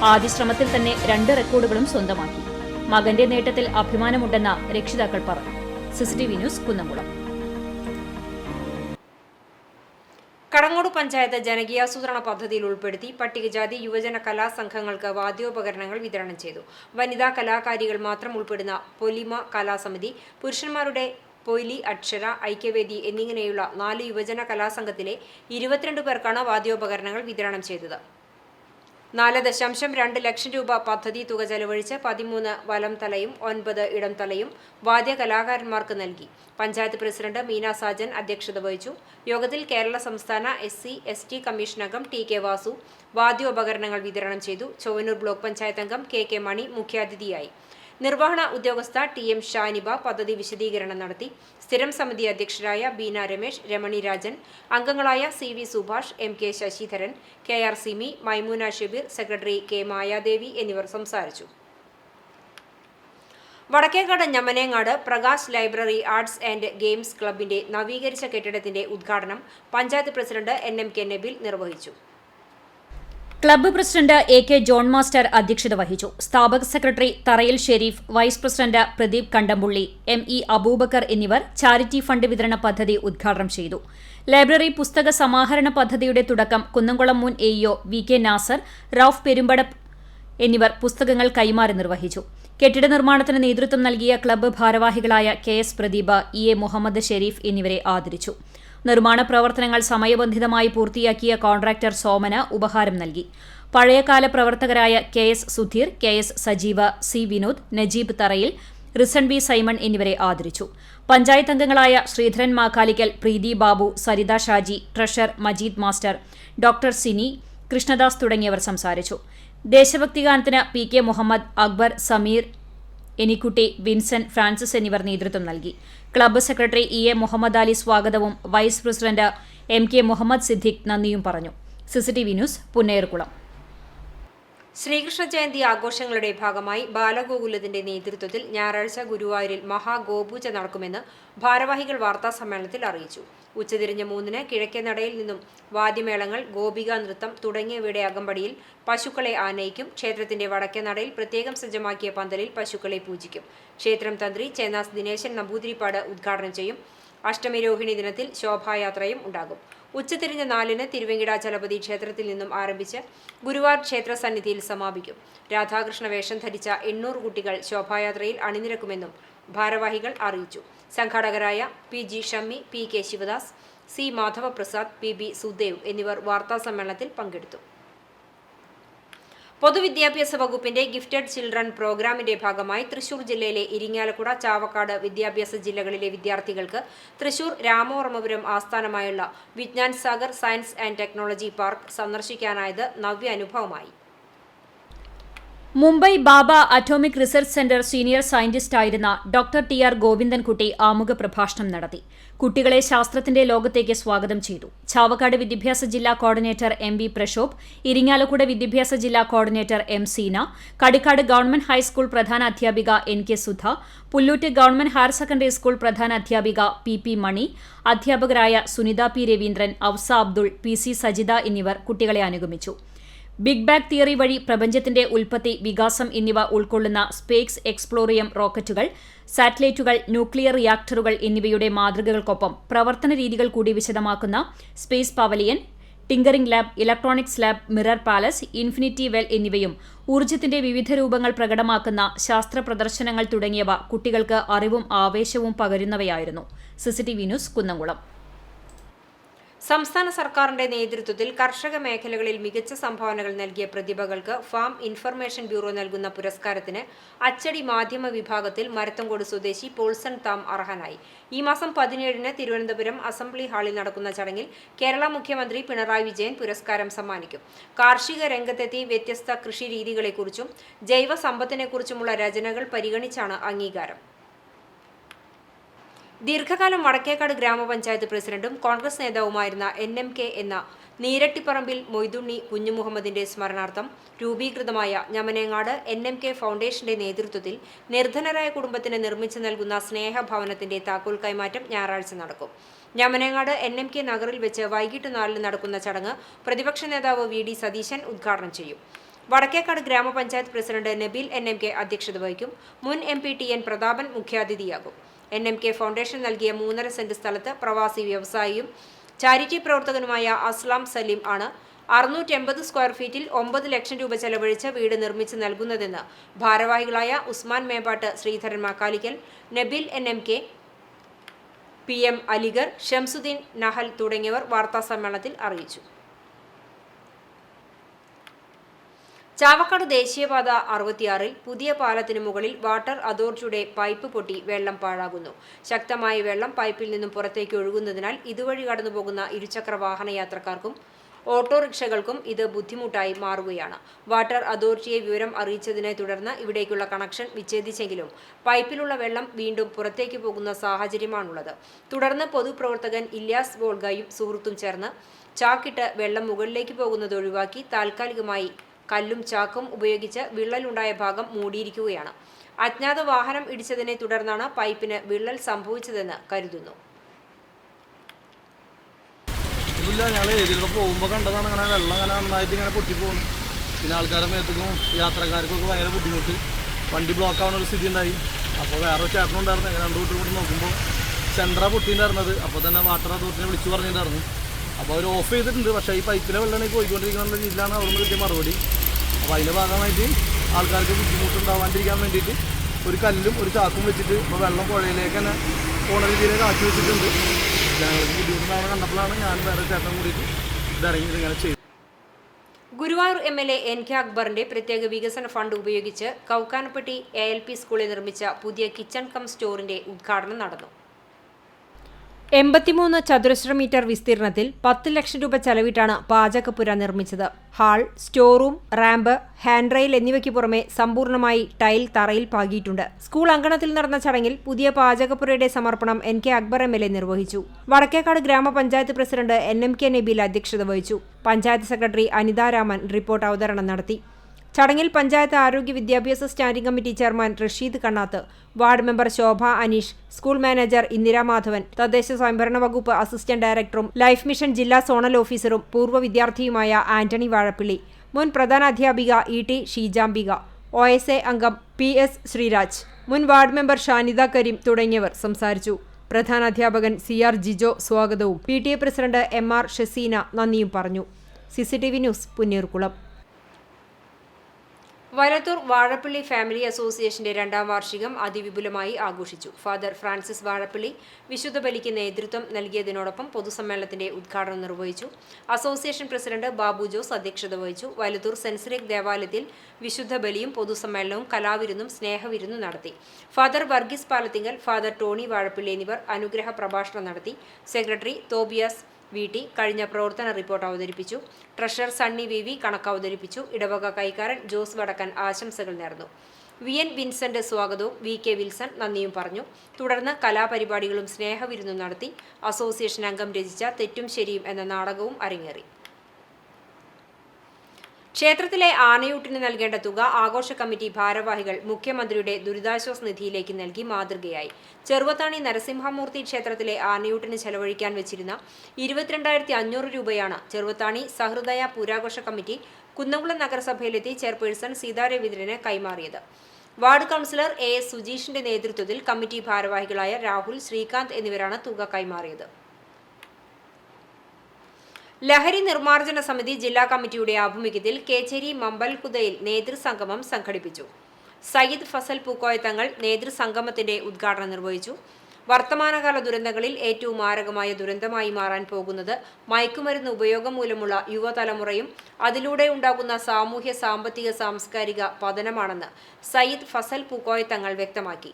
ആദ്യ ശ്രമത്തിൽ തന്നെ 2 റെക്കോർഡുകളും സ്വന്തമാക്കി. മകന്റെ നേട്ടത്തിൽ അഭിമാനമുണ്ടെന്ന് രക്ഷിതാക്കൾ പറഞ്ഞു. CCTV news, Kunnamkulam. കടങ്ങോട് പഞ്ചായത്ത് ജനകീയാസൂത്രണ പദ്ധതിയിൽ ഉൾപ്പെടുത്തി പട്ടികജാതി യുവജന കലാസംഘങ്ങൾക്ക് വാദ്യോപകരണങ്ങൾ വിതരണം ചെയ്തു. വനിതാ കലാകാരികൾ മാത്രം ഉൾപ്പെടുന്ന പൊലിമ കലാസമിതി, പുരുഷന്മാരുടെ പൊയ്ലി, അക്ഷര, ഐക്യവേദി എന്നിങ്ങനെയുള്ള 4 യുവജന കലാസംഘത്തിലെ 22 പേർക്കാണ് വാദ്യോപകരണങ്ങൾ വിതരണം ചെയ്തത്. 4.2 ലക്ഷം രൂപ പദ്ധതി തുക ചെലവഴിച്ച് 13 വലം തലയും 9 ഇടം തലയും വാദ്യകലാകാരന്മാർക്ക് നൽകി. പഞ്ചായത്ത് പ്രസിഡന്റ് മീന സാജൻ അധ്യക്ഷത വഹിച്ചു. യോഗത്തിൽ കേരള സംസ്ഥാന SC/ST കമ്മീഷൻ അംഗം TK വാസു വാദ്യോപകരണങ്ങൾ വിതരണം ചെയ്തു. ചൊവ്വന്നൂർ ബ്ലോക്ക് പഞ്ചായത്ത് അംഗം KK മണി മുഖ്യാതിഥിയായി. നിർവഹണ ഉദ്യോഗസ്ഥ TM ഷാനിബ പദ്ധതി വിശദീകരണം നടത്തി. സ്ഥിരം സമിതി അധ്യക്ഷരായ ബീന രമേശ്, രമണി രാജൻ, അംഗങ്ങളായ CV Subhash, MK Sasidharan, KR Simi, Maimoona Shabeer, secretary K Mayadevi എന്നിവർ സംസാരിച്ചു. വടക്കേക്കാട് ഞമനേങ്ങാട് Prakash library arts and games ക്ലബിന്റെ നവീകരിച്ച കെട്ടിടത്തിന്റെ ഉദ്ഘാടനം പഞ്ചായത്ത് പ്രസിഡന്റ് NMK നബീൽ നിർവഹിച്ചു. Club president AK John master അധ്യക്ഷത വഹിച്ചു. സ്ഥാപക secretary Tharayil Sharif, vice president Pradeep Kandampully, ME Aboobacker എന്നിവർ ചാരിറ്റി ഫണ്ട് വിതരണ പദ്ധതി ഉദ്ഘാടനം ചെയ്തു. ലൈബ്രറി പുസ്തക സമാഹരണ പദ്ധതിയുടെ തുടക്കം കുന്നംകുളം മുൻ AEO VK നാസർ, റൌഫ് പെരുമ്പടപ്പ് എന്നിവർ പുസ്തകങ്ങൾ കൈമാറി നിർവഹിച്ചു. കെട്ടിട നിർമ്മാണത്തിന് നേതൃത്വം നൽകിയ ക്ലബ്ബ് ഭാരവാഹികളായ KS പ്രദീപ്, EA മുഹമ്മദ് ഷെരീഫ് എന്നിവരെ ആദരിച്ചു. നിർമ്മാണ പ്രവർത്തനങ്ങൾ സമയബന്ധിതമായി പൂർത്തിയാക്കിയ കോൺട്രാക്ടർ സോമന ഉപഹാരം നൽകി. പഴയകാല പ്രവർത്തകരായ KS സുധീർ, KS സജീവ, C വിനോദ്, നജീബ് തറയിൽ, റിസൺ B സൈമൺ എന്നിവരെ ആദരിച്ചു. പഞ്ചായത്ത് അംഗങ്ങളായ Sreedharan Makkalikkal, Preethi Babu, Saritha Shaji, treasurer Majeed master, doctor Sini, Krishnadas തുടങ്ങിയവർ സംസാരിച്ചു. ദേശഭക്തിഗാനത്തിന് PK Muhammad, Akbar, Sameer, Enikkutty, Vincent, Francis എന്നിവർ നേതൃത്വം നൽകി. Club secretary EA Muhammad Ali സ്വാഗതവും vice president MK Muhammad Siddique നന്ദിയും പറഞ്ഞു. CCTV news, Punnerkulam. ശ്രീകൃഷ്ണ ജയന്തി ആഘോഷങ്ങളുടെ ഭാഗമായി ബാലഗോകുലത്തിന്റെ നേതൃത്വത്തിൽ ഞായറാഴ്ച ഗുരുവായൂരിൽ മഹാഗോപൂജ നടക്കുമെന്ന് ഭാരവാഹികൾ വാർത്താസമ്മേളനത്തിൽ അറിയിച്ചു. ഉച്ചതിരിഞ്ഞ് 3-ന് കിഴക്കേ നടയിൽ നിന്നും വാദ്യമേളങ്ങൾ, ഗോപികാ നൃത്തം തുടങ്ങിയവയുടെ അകമ്പടിയിൽ പശുക്കളെ ആനയിക്കും. ക്ഷേത്രത്തിന്റെ വടക്കേ നടയിൽ പ്രത്യേകം സജ്ജമാക്കിയ പന്തലിൽ പശുക്കളെ പൂജിക്കും. ക്ഷേത്രം തന്ത്രി ചേന്നാസ് ദിനേശൻ നമ്പൂതിരിപ്പാട് ഉദ്ഘാടനം ചെയ്യും. അഷ്ടമി രോഹിണി ദിനത്തിൽ ശോഭായാത്രയും ഉണ്ടാകും. ഉച്ചതിരിഞ്ഞ് 4-ന് തിരുവെങ്കിടാചലപതി ക്ഷേത്രത്തിൽ നിന്നും ആരംഭിച്ച് ഗുരുവായൂർ ക്ഷേത്ര സന്നിധിയിൽ സമാപിക്കും. രാധാകൃഷ്ണ വേഷം ധരിച്ച 800 കുട്ടികൾ ശോഭായാത്രയിൽ അണിനിരക്കുമെന്നും ഭാരവാഹികൾ അറിയിച്ചു. സംഘാടകരായ PG Shammi, PK Sivadas, C മാധവപ്രസാദ്, PB Sudev എന്നിവർ വാർത്താസമ്മേളനത്തിൽ പങ്കെടുത്തു. പൊതുവിദ്യാഭ്യാസ വകുപ്പിന്റെ ഗിഫ്റ്റഡ് ചിൽഡ്രൻ പ്രോഗ്രാമിന്റെ ഭാഗമായി തൃശൂർ ജില്ലയിലെ ഇരിങ്ങാലക്കുട, ചാവക്കാട് വിദ്യാഭ്യാസ ജില്ലകളിലെ വിദ്യാർത്ഥികൾക്ക് തൃശൂർ രാമവർമ്മപുരം ആസ്ഥാനമായുള്ള Vigyan Sagar science and technology park സന്ദർശിക്കാനായത് നവ്യ അനുഭവമായി. Mumbai Bhabha atomic research centre senior സയന്റിസ്റ്റായിരുന്ന ഡോക്ടർ TR ഗോവിന്ദൻകുട്ടി ആമുഖ പ്രഭാഷണം നടത്തി. കുട്ടികളെ ശാസ്ത്രത്തിന്റെ ലോകത്തേക്ക് സ്വാഗതം ചെയ്തു. ചാവക്കാട് വിദ്യാഭ്യാസ ജില്ലാ കോർഡിനേറ്റർ MV പ്രശോഭ്, ഇരിങ്ങാലക്കുട വിദ്യാഭ്യാസ ജില്ലാ coordinator M Seena, Kadikkad government high school പ്രധാന അധ്യാപിക NK Sudha, Pullut government higher secondary school പ്രധാന അധ്യാപിക PP മണി, അധ്യാപകരായ സുനിത P രവീന്ദ്രൻ, അവ്സ അബ്ദുൾ, PC സജിത എന്നിവർ കുട്ടികളെ അനുഗമിച്ചു. ബിഗ് ബാങ് തിയറി വഴി പ്രപഞ്ചത്തിന്റെ ഉൽപ്പത്തി, വികാസം എന്നിവ ഉൾക്കൊള്ളുന്ന സ്പേസ് എക്സ്പ്ലോറിയം റോക്കറ്റുകൾ, സാറ്റലൈറ്റുകൾ, ന്യൂക്ലിയർ റിയാക്ടറുകൾ എന്നിവയുടെ മാതൃകകൾക്കൊപ്പം പ്രവർത്തന രീതികൾ കൂടി വിശദമാക്കുന്ന space pavilion, tinkering lab, electronics lab, mirror palace, infinity well എന്നിവയും ഊർജ്ജത്തിന്റെ വിവിധ രൂപങ്ങൾ പ്രകടമാക്കുന്ന ശാസ്ത്ര പ്രദർശനങ്ങൾ തുടങ്ങിയവ കുട്ടികൾക്ക് അറിവും ആവേശവും പകരുന്നവയായിരുന്നു. CCTV news Kunnamkulam. സംസ്ഥാന സർക്കാരിന്റെ നേതൃത്വത്തിൽ കർഷക മേഖലകളിൽ മികച്ച സംഭാവനകൾ നൽകിയ പ്രതിഭകൾക്ക് ഫാം ഇൻഫർമേഷൻ ബ്യൂറോ നൽകുന്ന പുരസ്കാരത്തിന് അച്ചടി മാധ്യമ വിഭാഗത്തിൽ മരത്തങ്കോട് സ്വദേശി പോൾസൺ താം അർഹനായി. ഈ മാസം 17-ന് തിരുവനന്തപുരം അസംബ്ലി ഹാളിൽ നടക്കുന്ന ചടങ്ങിൽ കേരള മുഖ്യമന്ത്രി പിണറായി വിജയൻ പുരസ്കാരം സമ്മാനിക്കും. കാർഷിക രംഗത്തെത്തി വ്യത്യസ്ത കൃഷി രീതികളെക്കുറിച്ചും ജൈവ സമ്പത്തിനെക്കുറിച്ചുമുള്ള രചനകൾ പരിഗണിച്ചാണ് അംഗീകാരം. ദീർഘകാലം വടക്കേക്കാട് ഗ്രാമപഞ്ചായത്ത് പ്രസിഡന്റും കോൺഗ്രസ് നേതാവുമായിരുന്ന NMK എന്ന നീരട്ടിപ്പറമ്പിൽ മൊയ്തുണ്ണി കുഞ്ഞുമുഹമ്മദിന്റെ സ്മരണാർത്ഥം രൂപീകൃതമായ ഞമനേങ്ങാട് NMK ഫൗണ്ടേഷന്റെ നേതൃത്വത്തിൽ നിർധനരായ കുടുംബത്തിന് നിർമ്മിച്ചു നൽകുന്ന സ്നേഹഭവനത്തിന്റെ താക്കോൽ കൈമാറ്റം ഞായറാഴ്ച നടക്കും. ഞമനേങ്ങാട് NMK നഗറിൽ വെച്ച് വൈകിട്ട് 4-ന് നടക്കുന്ന ചടങ്ങ് പ്രതിപക്ഷ നേതാവ് VD സതീശൻ ഉദ്ഘാടനം ചെയ്യും. വടക്കേക്കാട് ഗ്രാമപഞ്ചായത്ത് പ്രസിഡന്റ് നബീൽ NMK അധ്യക്ഷത വഹിക്കും. മുൻ MP TN പ്രതാപൻ മുഖ്യാതിഥിയാകും. NMK ഫൗണ്ടേഷൻ നൽകിയ 3.5 സെന്റ് സ്ഥലത്ത് പ്രവാസി വ്യവസായിയും ചാരിറ്റി പ്രവർത്തകനുമായ അസ്ലാം സലീം ആണ് 680 സ്ക്വയർ ഫീറ്റിൽ 9 ലക്ഷം രൂപ ചെലവഴിച്ച് വീട് നിർമ്മിച്ച് നൽകുന്നതെന്ന് ഭാരവാഹികളായ ഉസ്മാൻ മേമ്പാട്ട്, ശ്രീധരൻ മാക്കാലിക്കൽ, നബീൽ NMK, PM അലിഗർ, ഷംസുദ്ദീൻ നഹൽ തുടങ്ങിയവർ വാർത്താസമ്മേളനത്തിൽ അറിയിച്ചു. ചാവക്കാട് ദേശീയപാത 66-ൽ പുതിയ പാലത്തിന് മുകളിൽ വാട്ടർ അതോറിറ്റിയുടെ പൈപ്പ് പൊട്ടി വെള്ളം പാഴാകുന്നു. ശക്തമായ വെള്ളം പൈപ്പിൽ നിന്നും പുറത്തേക്ക് ഒഴുകുന്നതിനാൽ ഇതുവഴി കടന്നുപോകുന്ന ഇരുചക്ര വാഹന യാത്രക്കാർക്കും ഓട്ടോറിക്ഷകൾക്കും ഇത് ബുദ്ധിമുട്ടായി മാറുകയാണ്. വാട്ടർ അതോറിറ്റിയെ വിവരം അറിയിച്ചതിനെ തുടർന്ന് ഇവിടേക്കുള്ള കണക്ഷൻ വിച്ഛേദിച്ചെങ്കിലും പൈപ്പിലുള്ള വെള്ളം വീണ്ടും പുറത്തേക്ക് പോകുന്ന സാഹചര്യമാണുള്ളത്. തുടർന്ന് പൊതുപ്രവർത്തകൻ ഇല്യാസ് വോൾഗയും സുഹൃത്തും ചേർന്ന് ചാക്കിട്ട് വെള്ളം മുകളിലേക്ക് പോകുന്നത് ഒഴിവാക്കി താൽക്കാലികമായി കല്ലും ചാക്കും ഉപയോഗിച്ച് വിള്ളലുണ്ടായ ഭാഗം മൂടിയിരിക്കുകയാണ്. അജ്ഞാത വാഹനം ഇടിച്ചതിനെ തുടർന്നാണ് പൈപ്പിന് വിള്ളൽ സംഭവിച്ചതെന്ന് കരുതുന്നു. ഞങ്ങൾ ഏരിയയിലൂടെ പോകുമ്പോൾ കണ്ടതാണ് അങ്ങനെ വെള്ളം അങ്ങനെ നന്നായിട്ട് ഇങ്ങനെ പൊട്ടിപ്പോകും. പിന്നെ ആൾക്കാരുടെ മേത്തേക്കും യാത്രക്കാർക്കൊക്കെ ഭയങ്കര ബുദ്ധിമുട്ട്, വണ്ടി ബ്ലോക്ക് ആവുന്ന ഒരു സ്ഥിതി ഉണ്ടായി. അപ്പോൾ വേറെ ചേട്ടനും ഉണ്ടായിരുന്നു. അങ്ങനെ 2 കൂട്ടി കൂടി നോക്കുമ്പോൾ സെൻട്രാ പൊട്ടിയിട്ടുണ്ടായിരുന്നത്. അപ്പോൾ തന്നെ വാട്ടർ അതോറിറ്റിനെ വിളിച്ചു പറഞ്ഞിട്ടുണ്ടായിരുന്നു. അപ്പോൾ അവർ ഓഫ് ചെയ്തിട്ടുണ്ട്. പക്ഷേ ഈ പൈപ്പിലെ വെള്ളമാണ് പോയിക്കൊണ്ടിരിക്കുന്ന രീതിയിലാണ് അവിടെ നിന്ന് കിട്ടിയ മറുപടി. അപ്പോൾ അതിൻ്റെ ഭാഗമായിട്ട് ആൾക്കാർക്ക് ബുദ്ധിമുട്ടുണ്ടാവാണ്ടിരിക്കാൻ വേണ്ടിയിട്ട് ഒരു കല്ലും ഒരു ചാക്കും വെച്ചിട്ട് ഇപ്പോൾ വെള്ളം പുഴയിലേക്ക് തന്നെ പോണ രീതിയിലേക്ക് ആക്കി വെച്ചിട്ടുണ്ട്. ജനങ്ങൾക്ക് ബുദ്ധിമുട്ടുണ്ടാവുന്ന കണ്ടപ്പോഴാണ് ഞാൻ വേറെ ചേട്ടൻ കൂടിയിട്ട് ഇതിറങ്ങി ഇങ്ങനെ ചെയ്തത്. ഗുരുവായൂർ MLA NK അക്ബറിന്റെ പ്രത്യേക വികസന ഫണ്ട് ഉപയോഗിച്ച് കൗക്കാനപ്പെട്ടി ALP സ്കൂളിൽ നിർമ്മിച്ച പുതിയ കിച്ചൺ കം സ്റ്റോറിന്റെ ഉദ്ഘാടനം നടന്നു. 83 ചതുരശ്ര മീറ്റർ വിസ്തീർണത്തിൽ 10 ലക്ഷം രൂപ ചെലവിട്ടാണ് പാചകപ്പുര നിർമ്മിച്ചത്. Hall, store room, ramp, hand rail എന്നിവയ്ക്ക് പുറമെ സമ്പൂർണ്ണമായി ടൈൽ തറയിൽ പാകിയിട്ടുണ്ട്. സ്കൂൾ അങ്കണത്തിൽ നടന്ന ചടങ്ങിൽ പുതിയ പാചകപ്പുരയുടെ സമർപ്പണം NK അക്ബർ MLA നിർവഹിച്ചു. വടക്കേക്കാട് ഗ്രാമപഞ്ചായത്ത് പ്രസിഡന്റ് NMK നബീൽ അധ്യക്ഷത വഹിച്ചു. പഞ്ചായത്ത് സെക്രട്ടറി അനിതാ രാമൻ റിപ്പോർട്ട് അവതരണം നടത്തി. ചടങ്ങിൽ പഞ്ചായത്ത് ആരോഗ്യ വിദ്യാഭ്യാസ standing committee chairman Rasheed Kannath, ward member Shobha Aneesh, school manager Indira Madhavan, തദ്ദേശ സ്വയംഭരണ വകുപ്പ് അസിസ്റ്റന്റ് ഡയറക്ടറും ലൈഫ് മിഷൻ ജില്ലാ സോണൽ ഓഫീസറും പൂർവ്വ വിദ്യാർത്ഥിയുമായ ആന്റണി വാഴപ്പിള്ളി, മുൻ പ്രധാനാധ്യാപിക ഇ ടി ഷീജാംബിക, OSA അംഗം PS ശ്രീരാജ്, മുൻ വാർഡ് മെമ്പർ ഷാനിദ കരീം തുടങ്ങിയവർ സംസാരിച്ചു. പ്രധാനാധ്യാപകൻ CR ജിജോ സ്വാഗതവും PTA പ്രസിഡന്റ് MR ഷസീന നന്ദിയും പറഞ്ഞു. CCTV news Punneerkulam. Valathur Vazhappally family അസോസിയേഷന്റെ 2ാം വാർഷികം അതിവിപുലമായി ആഘോഷിച്ചു. ഫാദർ ഫ്രാൻസിസ് വാഴപ്പള്ളി വിശുദ്ധ ബലിക്ക് നേതൃത്വം നൽകിയതിനോടൊപ്പം പൊതുസമ്മേളനത്തിന്റെ ഉദ്ഘാടനം നിർവഹിച്ചു. അസോസിയേഷൻ പ്രസിഡന്റ് ബാബു ജോസ് അധ്യക്ഷത വഹിച്ചു. വലത്തൂർ സെൻസറിക് ദേവാലയത്തിൽ വിശുദ്ധ ബലിയും പൊതുസമ്മേളനവും കലാവിരുന്നും സ്നേഹവിരുന്നും നടത്തി. Father Varghese Palathingal, father Tony Vazhappally എന്നിവർ അനുഗ്രഹ പ്രഭാഷണം നടത്തി. സെക്രട്ടറി തോബിയാസ് VT കഴിഞ്ഞ പ്രവർത്തന റിപ്പോർട്ട് അവതരിപ്പിച്ചു. ട്രഷറർ സണ്ണി VV കണക്ക് അവതരിപ്പിച്ചു. ഇടവക കൈക്കാരൻ ജോസ് വടക്കൻ ആശംസകൾ നേർന്നു. VN വിൻസെന്റ് സ്വാഗതവും VK വിൽസൺ നന്ദിയും പറഞ്ഞു. തുടർന്ന് കലാപരിപാടികളും സ്നേഹവിരുന്നും നടത്തി. അസോസിയേഷൻ അംഗം രചിച്ച തെറ്റും ശരിയും എന്ന നാടകവും അരങ്ങേറി. ക്ഷേത്രത്തിലെ ആനയൂട്ടിന് നൽകേണ്ട തുക ആഘോഷ കമ്മിറ്റി ഭാരവാഹികൾ മുഖ്യമന്ത്രിയുടെ ദുരിതാശ്വാസ നിധിയിലേക്ക് നൽകി മാതൃകയായി. ചെറുവത്താണി നരസിംഹമൂർത്തി ക്ഷേത്രത്തിലെ ആനയൂട്ടിന് ചെലവഴിക്കാൻ വെച്ചിരുന്ന 22,500 രൂപയാണ് ചെറുവത്താണി സഹൃദയ പൂരാഘോഷ കമ്മിറ്റി കുന്നംകുളം നഗരസഭയിലെത്തി ചെയർപേഴ്സൺ സീതാ രവീന്ദ്രന് കൈമാറിയത്. വാർഡ് കൗൺസിലർ AS സുജീഷിന്റെ നേതൃത്വത്തിൽ കമ്മിറ്റി ഭാരവാഹികളായ രാഹുൽ, ശ്രീകാന്ത് എന്നിവരാണ് തുക കൈമാറിയത്. ലഹരി നിർമ്മാർജ്ജന സമിതി ജില്ലാ കമ്മിറ്റിയുടെ ആഭിമുഖ്യത്തിൽ കേച്ചേരി മമ്പൽഹുദയിൽ നേതൃസംഗമം സംഘടിപ്പിച്ചു. സയ്യിദ് ഫസൽ പൂക്കോയ തങ്ങൾ നേതൃസംഗമത്തിന്റെ ഉദ്ഘാടനം നിർവഹിച്ചു. വർത്തമാനകാല ദുരന്തങ്ങളിൽ ഏറ്റവും മാരകമായ ദുരന്തമായി മാറാൻ പോകുന്നത് മയക്കുമരുന്ന് ഉപയോഗം മൂലമുള്ള യുവതലമുറയും അതിലൂടെ ഉണ്ടാകുന്ന സാമൂഹ്യ, സാമ്പത്തിക, സാംസ്കാരിക പതനമാണെന്ന് സയ്യിദ് ഫസൽ പൂക്കോയ തങ്ങൾ വ്യക്തമാക്കി.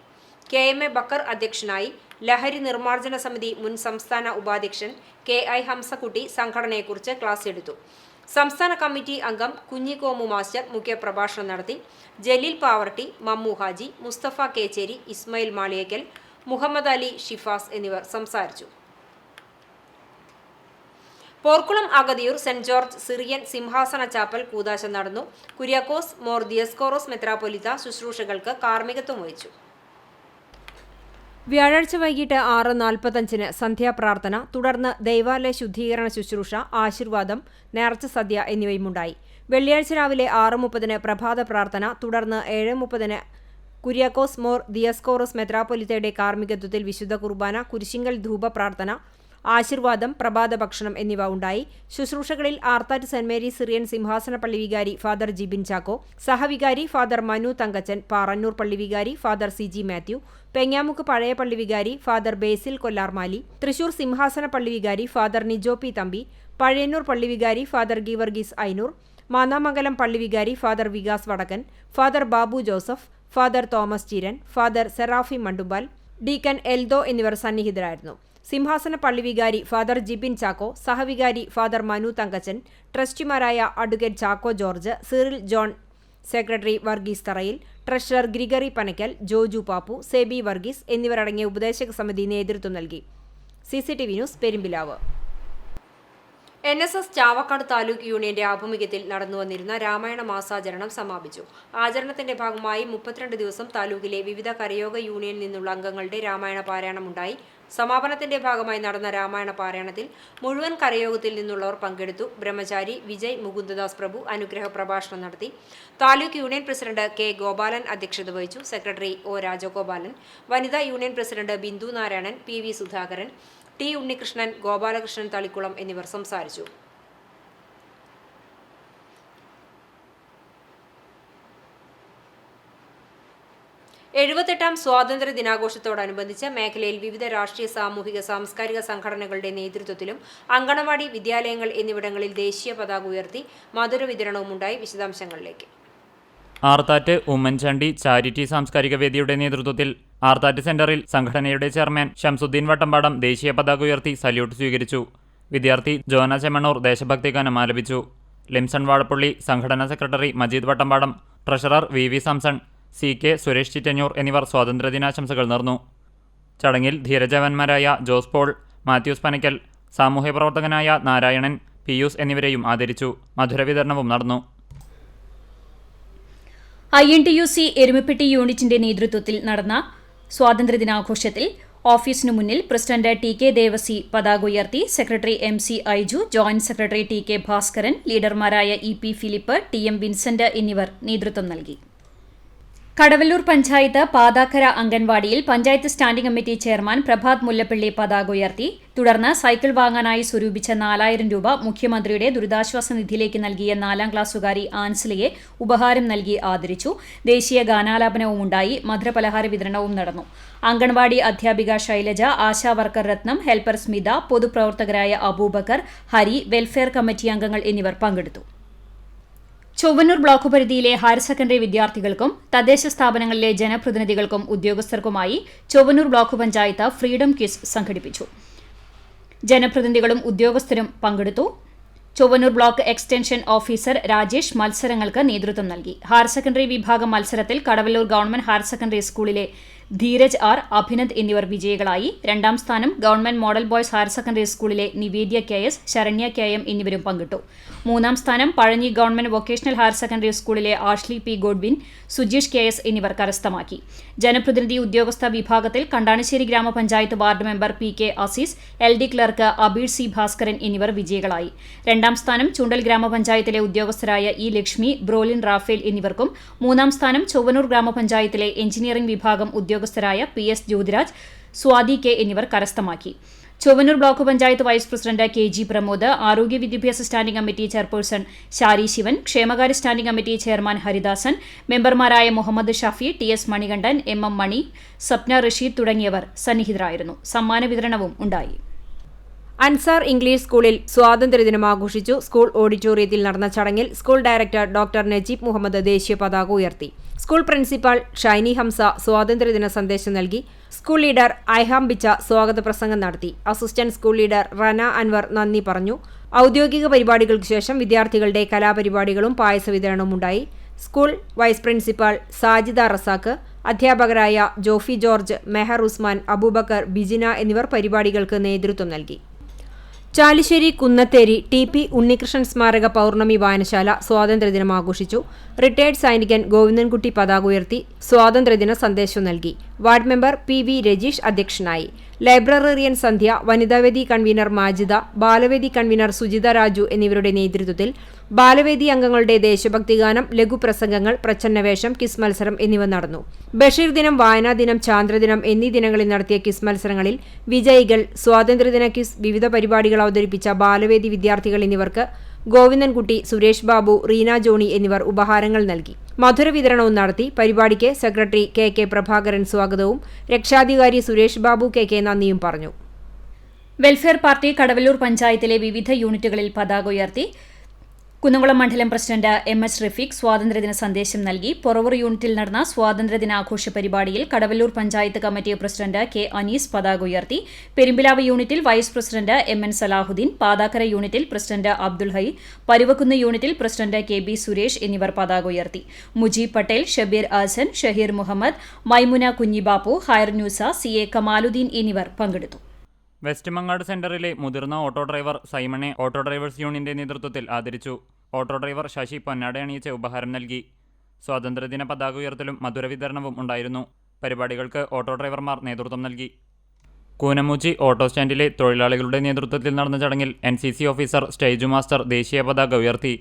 KMA ബക്കർ അധ്യക്ഷനായി. ലഹരി നിർമ്മാർജ്ജന സമിതി മുൻ സംസ്ഥാന ഉപാധ്യക്ഷൻ KI ഹംസക്കുട്ടി സംഘടനയെക്കുറിച്ച് ക്ലാസ് എടുത്തു. സംസ്ഥാന കമ്മിറ്റി അംഗം കുഞ്ഞിക്കോമു മാസ്റ്റർ മുഖ്യപ്രഭാഷണം നടത്തി. ജലീൽ പാവർട്ടി, മമ്മു ഹാജി, മുസ്തഫ കേച്ചേരി, ഇസ്മായിൽ മാളിയേക്കൽ, മുഹമ്മദ് അലി ഷിഫാസ് എന്നിവർ സംസാരിച്ചു. Porkulam Agathiyur saint George Syrian സിംഹാസന ചാപ്പൽ കൂദാശ നടന്നു. കുര്യാക്കോസ് മോർ ദിയസ്കോറോസ് മെത്രാപ്പൊലീത്ത ശുശ്രൂഷകൾക്ക് കാർമ്മികത്വം വഹിച്ചു. വ്യാഴാഴ്ച വൈകിട്ട് 6:45 സന്ധ്യാപ്രാർത്ഥന, തുടർന്ന് ദൈവാലയ ശുദ്ധീകരണ ശുശ്രൂഷ, ആശീർവാദം, നേർച്ച സദ്യ എന്നിവയുമുണ്ടായി. വെള്ളിയാഴ്ച രാവിലെ 6:30 പ്രഭാത പ്രാർത്ഥന, തുടർന്ന് 7:30 കുര്യാക്കോസ് മോർ ദിയസ്കോറോസ് മെത്രാപ്പൊലീത്തയുടെ കാർമ്മികത്വത്തിൽ വിശുദ്ധ കുർബാന, കുരിശിങ്കൽ ധൂപ പ്രാർത്ഥന, ആശീർവാദം, പ്രഭാത ഭക്ഷണം എന്നിവ ഉണ്ടായി. ശുശ്രൂഷകളിൽ ആർത്താറ്റ് സെന്റ് മേരീസ് സിറിയൻ സിംഹാസന പള്ളി വികാരി ഫാദർ ജിബിൻ ചാക്കോ, സഹവികാരി ഫാദർ മനു തങ്കച്ചൻ, പാറന്നൂർ പള്ളി വികാരി ഫാദർ CG മാത്യു, പെങ്ങാമുക്ക് പഴയ പള്ളി വികാരി ഫാദർ ബേസിൽ കൊല്ലാർമാലി, തൃശൂർ സിംഹാസന പള്ളി വികാരി ഫാദർ നിജോ P തമ്പി, പഴയന്നൂർ പള്ളി വികാരി ഫാദർ ഗീവർഗീസ് ഐനൂർ, മാന്നാമംഗലം പള്ളി വികാരി father Vikas Vadakkan, father Babu Joseph, father Thomas Cheeran, father Serafi Mandumpal, deacon Eldho എന്നിവർ സന്നിഹിതരായിരുന്നു. സിംഹാസന പള്ളി വികാരി ഫാദർ ജിബിൻ ചാക്കോ, സഹവികാരി ഫാദർ മനു തങ്കച്ചൻ, ട്രസ്റ്റിമാരായ advocate Chacko George, Cyril John, secretary Varghese Tharayil, treasurer Gregory Panakkal, Joju Pappu, Seby Varghese എന്നിവരടങ്ങിയ ഉപദേശക സമിതി നേതൃത്വം നൽകി. CCTV news Perumpilavu. NSS Chavakkad taluk യൂണിയന്റെ ആഭിമുഖ്യത്തിൽ നടന്നുവന്നിരുന്ന രാമായണ മാസാചരണം സമാപിച്ചു. ആചരണത്തിന്റെ ഭാഗമായി 32 ദിവസം താലൂക്കിലെ വിവിധ കരയോഗ യൂണിയനിൽ നിന്നുള്ള അംഗങ്ങളുടെ രാമായണ പാരായണമുണ്ടായി. സമാപനത്തിന്റെ ഭാഗമായി നടന്ന രാമായണ പാരായണത്തിൽ മുഴുവൻ കരയോഗത്തിൽ നിന്നുള്ളവർ പങ്കെടുത്തു. ബ്രഹ്മചാരി വിജയ് മുകുന്ദദാസ് പ്രഭു അനുഗ്രഹ പ്രഭാഷണം നടത്തി. Taluk union president K Gopalan അധ്യക്ഷത വഹിച്ചു. സെക്രട്ടറി O രാജഗോപാലൻ, വനിതാ union president Bindu Narayanan, PV Sudhakaran, T Unnikrishnan, Gopalakrishnan Thalikulam എന്നിവർ സംസാരിച്ചു. എഴുപത്തെട്ടാം സ്വാതന്ത്ര്യ ദിനാഘോഷത്തോടനുബന്ധിച്ച് മേഖലയിൽ വിവിധ രാഷ്ട്രീയ, സാമൂഹിക, സാംസ്കാരിക സംഘടനകളുടെ നേതൃത്വത്തിലും അങ്കണവാടി, വിദ്യാലയങ്ങൾ എന്നിവിടങ്ങളിൽ ദേശീയ പതാക ഉയർത്തി മധുര വിതരണവുമുണ്ടായി. വിശദാംശങ്ങളിലേക്ക്. ആർത്താറ്റ് ഉമ്മൻചാണ്ടി ചാരിറ്റി സാംസ്കാരിക വേദിയുടെ നേതൃത്വത്തിൽ ആർത്താറ്റ് സെന്ററിൽ സംഘടനയുടെ ചെയർമാൻ ഷംസുദ്ദീൻ വട്ടമ്പാടം ദേശീയ പതാക ഉയർത്തി സല്യൂട്ട് സ്വീകരിച്ചു. വിദ്യാർത്ഥി ജോന ചെമ്മണ്ണൂർ ദേശഭക്തി ഗാനം ആലപിച്ചു. ലിംസൺ വാഴപ്പള്ളി, സംഘടനാ secretary Majeed Vattampadam, treasurer VV Samson, CK Suresh Chittanjoor എന്നിവർ സ്വാതന്ത്ര്യദിനാശംസകൾ നേർന്നു. ചടങ്ങിൽ ധീരജവാന്മാരായ ജോസ് പോൾ, മാത്യൂസ് പനക്കൽ, സാമൂഹ്യ പ്രവർത്തകനായ നാരായണൻ, പിയൂസ് എന്നിവരെയും ആദരിച്ചു. മധുര വിതരണവും നടന്നു. INTUC എരുമപ്പെട്ടി യൂണിറ്റിന്റെ നേതൃത്വത്തിൽ നടന്ന സ്വാതന്ത്ര്യദിനാഘോഷത്തിൽ ഓഫീസിനു മുന്നിൽ പ്രസിഡന്റ് TK ദേവസി പതാക ഉയർത്തി. Secretary MC Aiju, joint secretary TK Bhaskaran, ലീഡർമാരായ EP ഫിലിപ്പ്, TM വിൻസെന്റ് എന്നിവർ നേതൃത്വം നൽകി. കടവല്ലൂർ പഞ്ചായത്ത് പാതാക്കര അംഗൻവാടിയിൽ panchayat standing committee chairman Prabhath Mullappally പതാക ഉയർത്തി. തുടർന്ന് സൈക്കിൾ വാങ്ങാനായി സ്വരൂപിച്ച 4000 രൂപ മുഖ്യമന്ത്രിയുടെ ദുരിതാശ്വാസ നിധിയിലേക്ക് നൽകിയ 4ാം ക്ലാസ്സുകാരി ആൻസിലയെ ഉപഹാരം നൽകി ആദരിച്ചു. ദേശീയ ഗാനാലാപനവുമുണ്ടായി. മധുരപലഹാര വിതരണവും നടന്നു. അംഗൻവാടി അധ്യാപിക ശൈലജ, ആശാ വർക്കർ രത്നം, ഹെൽപ്പർ സ്മിത, പൊതുപ്രവർത്തകരായ അബൂബക്കർ, ഹരി, വെൽഫെയർ കമ്മിറ്റി അംഗങ്ങൾ എന്നിവർ പങ്കെടുത്തു. ചൊവ്വന്നൂർ ബ്ലോക്ക് പരിധിയിലെ ഹയർ സെക്കൻഡറി വിദ്യാർത്ഥികൾക്കും തദ്ദേശ സ്ഥാപനങ്ങളിലെ ജനപ്രതിനിധികൾക്കും ഉദ്യോഗസ്ഥർക്കുമായി Chowwannur block panchayat freedom quiz സംഘടിപ്പിച്ചു. ജനപ്രതിനിധികളും ഉദ്യോഗസ്ഥരും പങ്കെടുത്തു. Chowwannur block extension officer Rajesh മത്സരങ്ങൾക്ക് നേതൃത്വം നൽകി. ഹയർ സെക്കൻഡറി വിഭാഗം മത്സരത്തിൽ കടവല്ലൂർ ഗവൺമെന്റ് ഹയർ സെക്കൻഡറി സ്കൂളിലെ ധീരജ് R, അഭിനന്ദ് എന്നിവർ വിജയികളായി. 2ാം സ്ഥാനം government model boys higher secondary സ്കൂളിലെ നിവേദ്യ KS, ശരണ്യ KM എന്നിവരും പങ്കിട്ടു. 3ാം സ്ഥാനം Pazhanji government vocational higher secondary സ്കൂളിലെ Ashley P Godwin, Sujeesh KS എന്നിവർ കരസ്ഥമാക്കി. ജനപ്രതിനിധി ഉദ്യോഗസ്ഥ വിഭാഗത്തിൽ കണ്ടാണിശ്ശേരി ഗ്രാമപഞ്ചായത്ത് ward member PK Azeez, LD clerk Abeer C Bhaskaran എന്നിവർ വിജയികളായി. 2ാം സ്ഥാനം ചുണ്ടൽ ഗ്രാമപഞ്ചായത്തിലെ ഉദ്യോഗസ്ഥരായ E ലക്ഷ്മി, ബ്രോലിൻ റാഫേൽ എന്നിവർക്കും 3ാം സ്ഥാനം ചൊവ്വന്നൂർ ഗ്രാമപഞ്ചായത്തിലെ എഞ്ചിനീയറിംഗ് വിഭാഗം ഉദ്യോഗസ്ഥരായ PS ജ്യോതിരാജ്, സ്വാതി K എന്നിവർ കരസ്ഥമാക്കി. Chowwannur block panchayat vice president KG Pramod, ആരോഗ്യ വിദ്യാഭ്യാസ standing committee chairperson Shari Sivan, ക്ഷേമകാര്യ സ്റ്റാൻഡിംഗ് കമ്മിറ്റി ചെയർമാൻ ഹരിദാസൻ, മെമ്പർമാരായ മുഹമ്മദ് ഷഫി, TS മണികണ്ഠൻ, MM മണി, സപ്ന റഷീദ് തുടങ്ങിയവർ സന്നിഹിതരായിരുന്നു. സമ്മാന വിതരണവും ഉണ്ടായി. അൻസാർ ഇംഗ്ലീഷ് സ്കൂളിൽ സ്വാതന്ത്ര്യദിനം ആഘോഷിച്ചു. സ്കൂൾ ഓഡിറ്റോറിയത്തിൽ നടന്ന ചടങ്ങിൽ school director doctor Najeeb Muhammad ദേശീയ പതാക ഉയർത്തി. സ്കൂൾ പ്രിൻസിപ്പാൾ ഷൈനി ഹംസ സ്വാതന്ത്ര്യദിന സന്ദേശം നൽകി. സ്കൂൾ ലീഡർ ഐഹാം ബിച്ച സ്വാഗത പ്രസംഗം നടത്തി. Assistant school leader Rana Anwar നന്ദി പറഞ്ഞു. ഔദ്യോഗിക പരിപാടികൾക്ക് ശേഷം വിദ്യാർത്ഥികളുടെ കലാപരിപാടികളും പായസ വിതരണവും ഉണ്ടായി. School vice principal Sajida Razak, അധ്യാപകരായ ജോഫി ജോർജ്, മെഹർ ഉസ്മാൻ, അബൂബക്കർ, ബിജിന എന്നിവർ പരിപാടികൾക്ക് നേതൃത്വം നൽകി. ചാലിശ്ശേരി കുന്നത്തേരി TP ഉണ്ണികൃഷ്ണൻ സ്മാരക പൗർണമി വായനശാല സ്വാതന്ത്ര്യദിനം ആഘോഷിച്ചു. റിട്ടയർഡ് സൈനികൻ ഗോവിന്ദൻകുട്ടി പതാക ഉയർത്തി സ്വാതന്ത്ര്യദിന സന്ദേശം നൽകി. വാർഡ് മെമ്പർ PV രജീഷ് അധ്യക്ഷനായി. ലൈബ്രറിയൻ സന്ധ്യ, വനിതാവേദി കൺവീനർ മാജിദ, ബാലവേദി കൺവീനർ സുജിത രാജു എന്നിവരുടെ നേതൃത്വത്തിൽ ബാലവേദി അംഗങ്ങളുടെ ദേശഭക്തിഗാനം, ലഘുപ്രസംഗങ്ങൾ, പ്രച്ഛന്നവേഷം, കിസ് മത്സരം എന്നിവ നടന്നു. ബഷീർ ദിനം, വായനാ ദിനം, ചാന്ദ്രദിനം എന്നീ ദിനങ്ങളിൽ നടത്തിയ കിസ് മത്സരങ്ങളിൽ വിജയികൾ, സ്വാതന്ത്ര്യദിന കിസ്, വിവിധ പരിപാടികൾ അവതരിപ്പിച്ച ബാലവേദി വിദ്യാർത്ഥികൾ എന്നിവർക്ക് ഗോവിന്ദൻകുട്ടി, സുരേഷ് ബാബു, റീന ജോണി എന്നിവർ ഉപഹാരങ്ങൾ നൽകി. മധുര വിതരണവും നടത്തി. പരിപാടിക്ക് സെക്രട്ടറി KK പ്രഭാകരൻ സ്വാഗതവും രക്ഷാധികാരി സുരേഷ് ബാബു KK നന്ദിയും പറഞ്ഞു. വെൽഫെയർ പാർട്ടി കടവല്ലൂർ പഞ്ചായത്തിലെ വിവിധ യൂണിറ്റുകളിൽ പതാക ഉയർത്തി. കുന്നംകുളം മണ്ഡലം പ്രസിഡന്റ് MS റഫീഖ് സ്വാതന്ത്ര്യദിന സന്ദേശം നൽകി. പൊറവൂർ യൂണിറ്റിൽ നടന്ന സ്വാതന്ത്ര്യദിനാഘോഷ പരിപാടിയിൽ Kadavallur panchayat committee president K Anees പതാക ഉയർത്തി. പെരുമ്പിലാവ് യൂണിറ്റിൽ vice president MN Salahudheen, Pathakkara യൂണിറ്റിൽ പ്രസിഡന്റ് അബ്ദുൽ ഹൈ, പരുവക്കുന്ന് യൂണിറ്റിൽ പ്രസിഡന്റ് KB സുരേഷ് എന്നിവർ പതാക ഉയർത്തി. മുജീബ് പട്ടേൽ, ഷബീർ ആസൻ, ഷഹീർ മുഹമ്മദ്, മൈമുന കുഞ്ഞിബാപ്പു, ഹൈർ ന്യൂസ, CA കമാലുദ്ദീൻ എന്നിവർ പങ്കെടുത്തു. വെസ്റ്റ് മങ്ങാട് സെന്ററിലെ മുതിർന്ന ഓട്ടോ ഡ്രൈവർ സൈമണെ ഓട്ടോ ഡ്രൈവേഴ്സ് യൂണിയന്റെ നേതൃത്വത്തിൽ ആദരിച്ചു. ഓട്ടോ ഡ്രൈവർ ശശി പൊന്നാട അണിയിച്ച് ഉപഹാരം നൽകി. സ്വാതന്ത്ര്യദിന പതാക ഉയർത്തലും മധുര വിതരണവും ഉണ്ടായിരുന്നു. പരിപാടികൾക്ക് ഓട്ടോ ഡ്രൈവർമാർ നേതൃത്വം നൽകി. കൂനമൂച്ചി ഓട്ടോ സ്റ്റാൻഡിലെ തൊഴിലാളികളുടെ നേതൃത്വത്തിൽ നടന്ന ചടങ്ങിൽ NCC ഓഫീസർ സ്റ്റേജു മാസ്റ്റർ ദേശീയ പതാക ഉയർത്തി.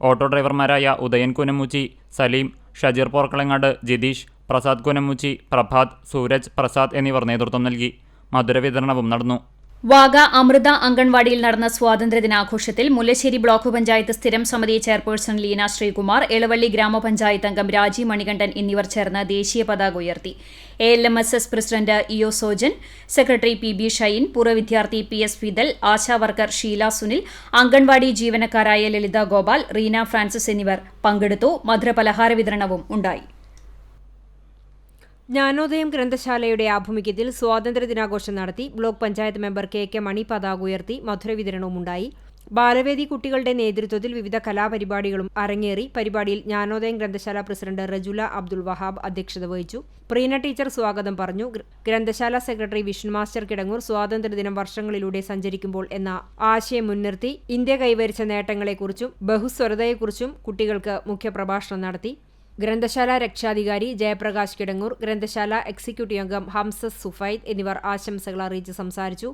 ഓട്ടോ ഡ്രൈവർമാരായ ഉദയൻ കൂനമൂച്ചി, സലീം, ഷജീർ പോർക്കളങ്ങാട്, ജിതീഷ്, പ്രസാദ് കൂനമൂച്ചി, പ്രഭാത്, സൂരജ്, പ്രസാദ് എന്നിവർ നേതൃത്വം നൽകി. മധുര വിതരണവും നടന്നു. വാഗ അമൃത അംഗൻവാടിയിൽ നടന്ന സ്വാതന്ത്ര്യദിനാഘോഷത്തിൽ മുല്ലശ്ശേരി ബ്ലോക്ക് പഞ്ചായത്ത് സ്ഥിരം സമിതി ചെയർപേഴ്സൺ ലീന ശ്രീകുമാർ, എളവള്ളി ഗ്രാമപഞ്ചായത്ത് അംഗം രാജി മണികണ്ഠൻ എന്നിവർ ചേർന്ന് ദേശീയ പതാക ഉയർത്തി. ALMSS president EO Sojan, secretary PB Shine, പൂർവ്വ വിദ്യാർത്ഥി PS Fidel, ASHA worker Sheela Sunil, anganwadi ജീവനക്കാരായ ലളിത ഗോപാൽ, റീന ഫ്രാൻസിസ് എന്നിവർ പങ്കെടുത്തു. മധുരപലഹാര വിതരണവും ഉണ്ടായി. ജ്ഞാനോദയം ഗ്രന്ഥശാലയുടെ ആഭിമുഖ്യത്തിൽ സ്വാതന്ത്ര്യദിനാഘോഷം നടത്തി. ബ്ലോക്ക് പഞ്ചായത്ത് മെമ്പർ KK മണി പതാക ഉയർത്തി. മധുര വിതരണവും ഉണ്ടായി. ബാലവേദി കുട്ടികളുടെ നേതൃത്വത്തിൽ വിവിധ കലാപരിപാടികളും അരങ്ങേറി. പരിപാടിയിൽ ജ്ഞാനോദയം ഗ്രന്ഥശാല പ്രസിഡന്റ് റജുല അബ്ദുൽ വഹാബ് അധ്യക്ഷത വഹിച്ചു. പ്രീന ടീച്ചർ സ്വാഗതം പറഞ്ഞു. ഗ്രന്ഥശാല സെക്രട്ടറി വിഷ്ണു മാസ്റ്റർ കിടങ്ങൂർ സ്വാതന്ത്ര്യദിനം വർഷങ്ങളിലൂടെ സഞ്ചരിക്കുമ്പോൾ എന്ന ആശയം മുൻനിർത്തി ഇന്ത്യ കൈവരിച്ച നേട്ടങ്ങളെക്കുറിച്ചും ബഹുസ്വരതയെക്കുറിച്ചും കുട്ടികൾക്ക് മുഖ്യപ്രഭാഷണം നടത്തി. ഗ്രന്ഥശാല രക്ഷാധികാരി ജയപ്രകാശ് കിടങ്ങൂർ, ഗ്രന്ഥശാല എക്സിക്യൂട്ടീവ് അംഗം ഹംസസ് സുഫൈദ് എന്നിവർ ആശംസകൾ അറിയിച്ച് സംസാരിച്ചു.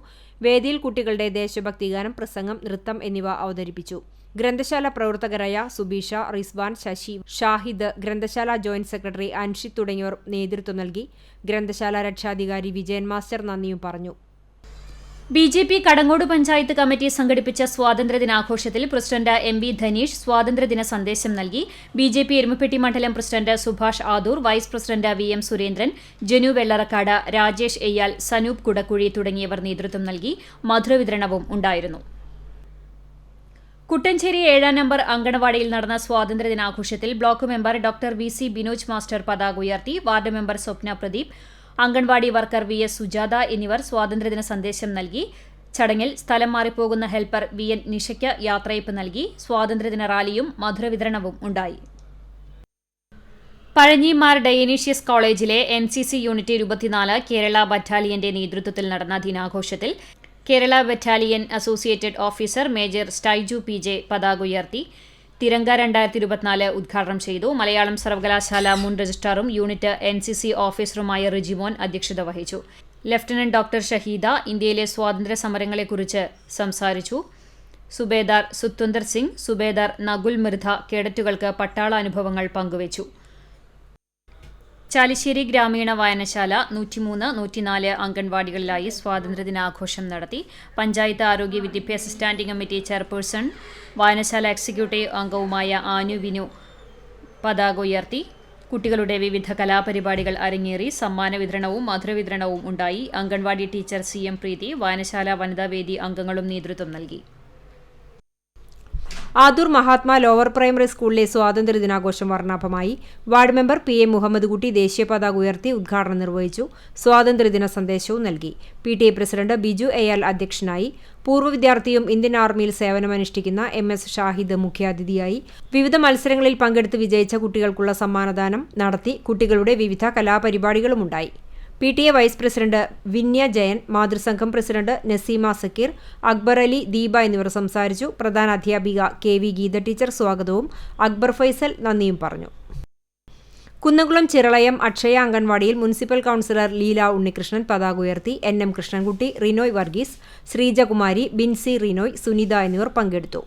വേദിയിൽ കുട്ടികളുടെ ദേശഭക്തി ഗാനം, പ്രസംഗം, നൃത്തം എന്നിവ അവതരിപ്പിച്ചു. ഗ്രന്ഥശാല പ്രവർത്തകരായ സുബീഷ, റിസ്വാൻ, ശശി, ഷാഹിദ്, ഗ്രന്ഥശാല ജോയിന്റ് സെക്രട്ടറി അൻഷിത് തുടങ്ങിയവർ നേതൃത്വം നൽകി. ഗ്രന്ഥശാല രക്ഷാധികാരി വിജയൻ മാസ്റ്റർ നന്ദിയും പറഞ്ഞു. BJP കടങ്ങോട് പഞ്ചായത്ത് കമ്മിറ്റി സംഘടിപ്പിച്ച സ്വാതന്ത്ര്യദിനാഘോഷത്തിൽ പ്രസിഡന്റ് MB ധനീഷ് സ്വാതന്ത്ര്യദിന സന്ദേശം നൽകി. BJP എരുമപ്പെട്ടി മണ്ഡലം president Subhash Adoor, vice president VM Surendran, Janu Vellarakkad, Rajesh Eyyal, Sanoop Kudakkuzhi തുടങ്ങിയവർ നേതൃത്വം നൽകി. മധുരവിതരണവും ഉണ്ടായിരുന്നു. കുട്ടഞ്ചേരി 7-ാം നമ്പർ അങ്കണവാടിയിൽ നടന്ന സ്വാതന്ത്ര്യദിനാഘോഷത്തിൽ block member doctor VC Binoj master പതാക ഉയർത്തി. Ward member Swapna Pradeep, anganwadi worker VS Sujatha എന്നിവർ സ്വാതന്ത്ര്യദിന സന്ദേശം നൽകി. ചടങ്ങിൽ സ്ഥലം മാറിപ്പോകുന്ന ഹെൽപ്പർ VN നിഷയ്ക്ക് യാത്രയയപ്പ് നൽകി. സ്വാതന്ത്ര്യദിന റാലിയും മധുരവിതരണവും ഉണ്ടായി. പഴഞ്ഞി മാർ ഡയേനീഷ്യസ് കോളേജിലെ NCC യൂണിറ്റ് 24 കേരള ബറ്റാലിയന്റെ നേതൃത്വത്തിൽ നടന്ന ദിനാഘോഷത്തിൽ Kerala battalion associated officer major Styju PJ പതാക ഉയർത്തി. തിരങ്ക 2024 ഉദ്ഘാടനം ചെയ്തു. മലയാളം സർവകലാശാല മുൻ രജിസ്ട്രാറും യൂണിറ്റ് NCC ഓഫീസറുമായ റിജിമോൻ അധ്യക്ഷത വഹിച്ചു. ലഫ്റ്റനന്റ് ഡോക്ടർ ഷഹീദ ഇന്ത്യയിലെ സ്വാതന്ത്ര്യ സമരങ്ങളെക്കുറിച്ച് സംസാരിച്ചു. സുബേദാർ സുത്വന്ദർ സിംഗ്, സുബേദാർ നകുൽ മിർധ കേഡറ്റുകൾക്ക് പട്ടാള അനുഭവങ്ങൾ പങ്കുവച്ചു. ചാലിശ്ശേരി ഗ്രാമീണ വായനശാല 103, 104 അംഗൻവാടികളിലായി സ്വാതന്ത്ര്യദിനാഘോഷം നടത്തി. പഞ്ചായത്ത് ആരോഗ്യ വിദ്യാഭ്യാസ സ്റ്റാൻഡിംഗ് കമ്മിറ്റി ചെയർപേഴ്സൺ വായനശാല എക്സിക്യൂട്ടീവ് അംഗവുമായ ആനു വിനു പതാക ഉയർത്തി. കുട്ടികളുടെ വിവിധ കലാപരിപാടികൾ അരങ്ങേറി. സമ്മാന വിതരണവും മധുരവിതരണവും ഉണ്ടായി. അംഗൻവാടി ടീച്ചർ CM പ്രീതി, വായനശാല വനിതാവേദി അംഗങ്ങളും നേതൃത്വം നൽകി. ആദൂർ മഹാത്മാ ലോവർ പ്രൈമറി സ്കൂളിലെ സ്വാതന്ത്ര്യദിനാഘോഷം വർണ്ണാഭമായി. വാർഡ് മെമ്പർ PM മുഹമ്മദ് കുട്ടി ദേശീയ പതാക ഉയർത്തി ഉദ്ഘാടനം നിർവഹിച്ചു. സ്വാതന്ത്ര്യദിന സന്ദേശവും നൽകി. PTA പ്രസിഡന്റ് ബിജു എയ്യാൽ അധ്യക്ഷനായി. പൂർവ്വ വിദ്യാർത്ഥിയും ഇന്ത്യൻ ആർമിയിൽ സേവനമനുഷ്ഠിക്കുന്ന MS ഷാഹിദ് മുഖ്യാതിഥിയായി. വിവിധ മത്സരങ്ങളിൽ പങ്കെടുത്ത് വിജയിച്ച കുട്ടികൾക്കുള്ള സമ്മാനദാനം നടത്തി. കുട്ടികളുടെ വിവിധ കലാപരിപാടികളുമുണ്ടായി. PTA vice president Vinya Jayan, മാതൃസംഘം പ്രസിഡന്റ് നസീമ സക്കീർ, അക്ബർ അലി, ദീപ എന്നിവർ സംസാരിച്ചു. പ്രധാന അധ്യാപിക KV ഗീത ടീച്ചർ സ്വാഗതവും അക്ബർ ഫൈസൽ നന്ദിയും പറഞ്ഞു. കുന്നംകുളം ചിറളയം അക്ഷയ അംഗൻവാടിയിൽ മുനിസിപ്പൽ കൗൺസിലർ ലീല ഉണ്ണികൃഷ്ണൻ പതാക ഉയർത്തി. NM കൃഷ്ണൻകുട്ടി, റിനോയ് വർഗീസ്, ശ്രീജകുമാരി, ബിൻസി റിനോയ്, സുനിത എന്നിവർ പങ്കെടുത്തു.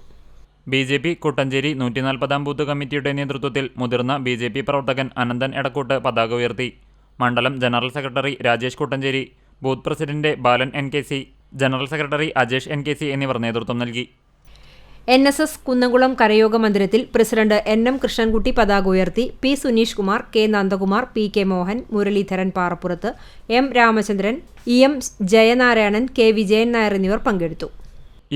BJP കുട്ടഞ്ചേരി 140-ാം ബൂത്ത് കമ്മിറ്റിയുടെ നേതൃത്വത്തിൽ മുതിർന്ന BJP പ്രവർത്തകൻ അനന്തൻ എടക്കോട്ട് പതാക ഉയർത്തി. മണ്ഡലം general secretary Rajesh Kuttancheri, booth president Balan NKC, general secretary Ajesh NKC എന്നിവർ നേതൃത്വം നൽകി. NSS കുന്നംകുളം കരയോഗ മന്ദിരത്തിൽ പ്രസിഡന്റ് NM കൃഷ്ണൻകുട്ടി പതാക ഉയർത്തി. P Suneesh Kumar, K Nandakumar, PK Mohan, Muraleedharan പാറപ്പുറത്ത്, M Ramachandran, EM Jayanarayanan, K Vijayan Nair എന്നിവർ പങ്കെടുത്തു.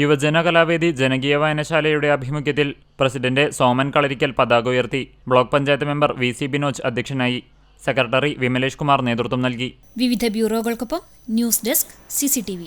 യുവജന കലാവേദി ജനകീയ വായനശാലയുടെ ആഭിമുഖ്യത്തിൽ പ്രസിഡന്റ് സോമൻ കളരിക്കൽ പതാക ഉയർത്തി. Block panchayat member VC Binoj അധ്യക്ഷനായി. സെക്രട്ടറി വിമലേഷ് കുമാർ നേതൃത്വം നൽകി. വിവിധ ബ്യൂറോകൾക്കൊപ്പം ന്യൂസ് ഡെസ്ക് CCTV.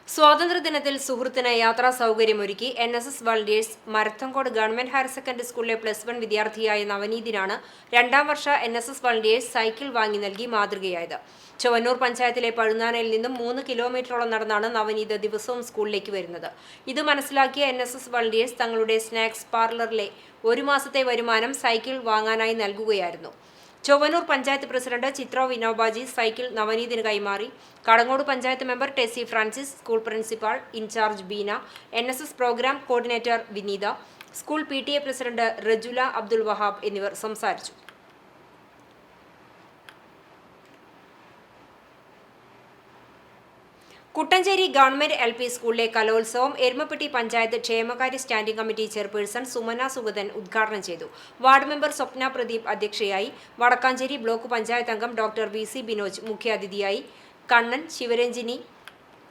സ്വാതന്ത്ര്യദിനത്തിൽ സുഹൃത്തിന് യാത്രാ സൗകര്യമൊരുക്കി NSS volunteers. Marathamcode government higher secondary സ്കൂളിലെ +1 വിദ്യാർത്ഥിയായ നവനീതിനാണ് 2ാം വർഷ NSS വളണ്ടിയേഴ്സ് സൈക്കിൾ വാങ്ങി നൽകി മാതൃകയായത്. ചൊവ്വന്നൂർ പഞ്ചായത്തിലെ പഴുന്നാനയിൽ നിന്നും 3 കിലോമീറ്ററോളം നടന്നാണ് നവനീത് ദിവസവും സ്കൂളിലേക്ക് വരുന്നത്. ഇത് മനസ്സിലാക്കിയ NSS വളണ്ടിയേഴ്സ് തങ്ങളുടെ സ്നാക്സ് പാർലറിലെ 1 മാസത്തെ വരുമാനം സൈക്കിൾ വാങ്ങാനായി നൽകുകയായിരുന്നു. ചൊവ്വന്നൂർ പഞ്ചായത്ത് പ്രസിഡന്റ് ചിത്ര വിനോബാജി സൈക്കിൾ നവനീതിന് കൈമാറി. Kadangode panchayat member Tessy Francis, school principal in charge Beena, NSS programme coordinator Vineetha, school PTA president Rajula Abdul Wahab എന്നിവർ സംസാരിച്ചു. കുട്ടഞ്ചേരി ഗവൺമെന്റ് LP സ്കൂളിലെ കലോത്സവം എരുമപ്പെട്ടി പഞ്ചായത്ത് ക്ഷേമകാര്യ standing committee chairperson Sumana Sugathan ഉദ്ഘാടനം ചെയ്തു. വാർഡ് മെമ്പർ സ്വപ്ന പ്രദീപ് അധ്യക്ഷയായി. വടക്കാഞ്ചേരി ബ്ലോക്ക് പഞ്ചായത്ത് അംഗം ഡോക്ടർ VC ബിനോജ് മുഖ്യാതിഥിയായി. കണ്ണൻ, ശിവരഞ്ജിനി,